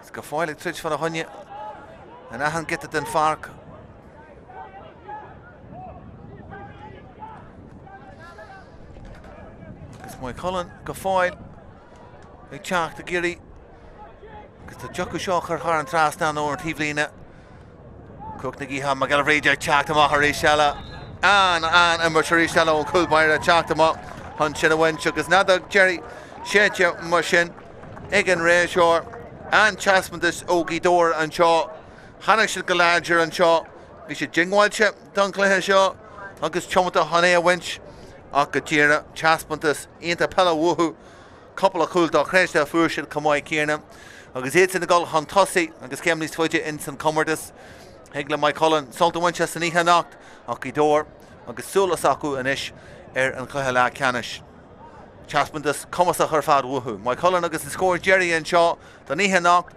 is go fáil ag trid fan a thuine an ahan gite den Páirc agus Maigh Cuilinn go fáil ag teacht a gurí agus tá deocha seo chur thar an trasna ó an tíomhlíne Cook na gíha Maigh réidir teacht amach a rísele an mar rísele ó cúlbair a teacht amach chun sin a bhaint agus nadag Jerry séite mar sin ag an réiseoir an teasmantas ó Gidór an seo Hanna sin go láidir an seo bhí sé jingháilte don cluiche seo agus tiomanta hané a bhaint ach go tíre teasmantas ionta peile uthú couple a cúil do chréiste a fuair sin Comáid céarna agus éit sin na gáil chun tosaí agus céim níos foiide in san Comórtas Higla Maigh Cuilinn solta bhainte san ihe nacht ach í dór agus súlas acu inis an Cluiche le Ceannais. Chaspantas cumasach ar fad wuhu. Maigh Cuilinn agus an scóir Jerry an seo don ihe nacht.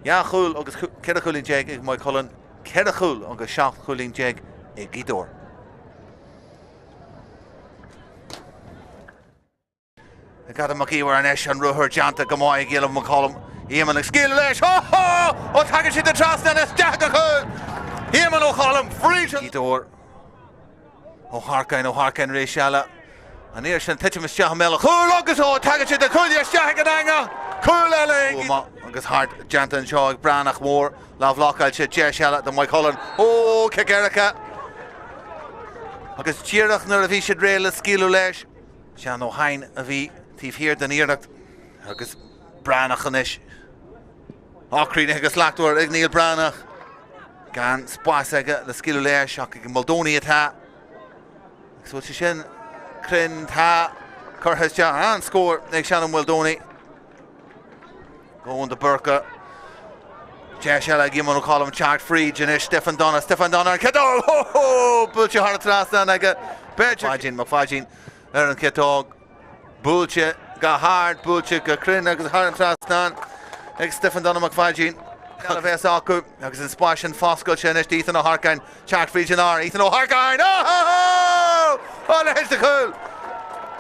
Ja chúil agus cead chúilín déag ag Maigh Cuilinn, cead chúil agus 7 chúilín déag ag í dór. Gada Maigh an eis an ruthir deanta go Maigh Gaeilm McCollum. Éman ag scíal leis. Ó tagan siad an trasna is deach a chúil. Éman O'Callum free í dór. Ó Harcain rééis seala. An éir sin tiitimas teach mela chúil agus ó tagan siad a chúil is deach an anga. Chúil eile agus hart deanta an seo ag bránach mór. Lábhlacháil siad deir seala do Maigh Cuilinn. Ó Cegerica. Agus tíireach nuair a bhí siad réile scíalú leis. Sean O'Hain a bhí tíomhhir den íireacht agus bránach anis. Ácrín agus leachúir ag níl bránach. Gan spás aige le scíalú leis ach ag Moldóní atá. So si sin crinn tá churthas te an scór ag Sean Moldóní. Going to Burka. Jeshella Gimon O'Callum Chart free Janish Stefan Donna and Kedog. Ho Bulcha Haratrastan I got Bergin Mafajin Aaron Ketog Bulcha got hard Bulcha got Crin agus Haratrastan ex Stefan Donna McFajin Calaves Aku agus in Splash and Fosco Janish Ethan O'Harkine Chart free Janar Ethan O'Harkine. Oh there's the cool.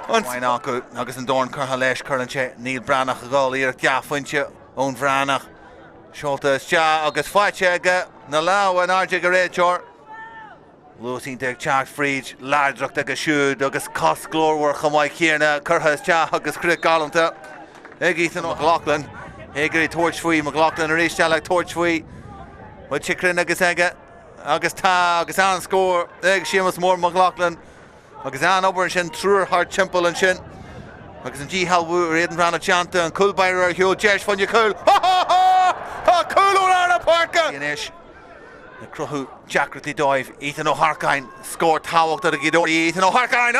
Why not go agus an Dorn Curhalesh Curlanche Neil Branach a goal here Gaoth own Branach Chartha Sha agus Faichega na Lau and RJ Garechor losing the Chart Freed Lardrock agus Shoot agus Cost Glor work on Maigh Kierna Curhas Sha agus Crick Galanta Ethan McLaughlin Egri Torchfui McLaughlin Arish like Torchfui but Chikrin agus Ega agus Ta agus an score Egg Seamus more McLaughlin agus an obair sin trúr hard timppel an sin agus an G halbú réan ranna Chartha an Culbair Hugh Jesh fan you cool cool on a Páirc inis the cruhu Jackrathy dive Ethan O'Harkine scored Tawach that a Gidori Ethan O'Harkine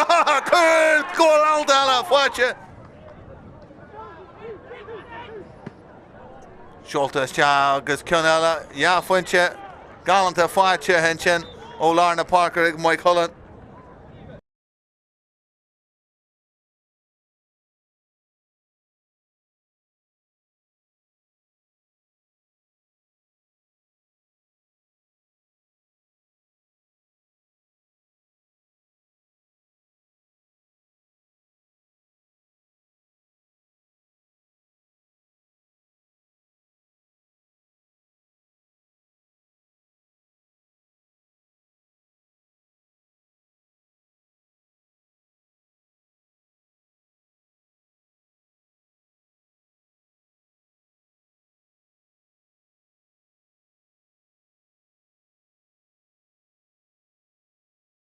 cool goal out dala fwacha Chartha Sha agus Conall ja funche galanta fwacha henchin O'Larna Páirc ag Maigh Cuilinn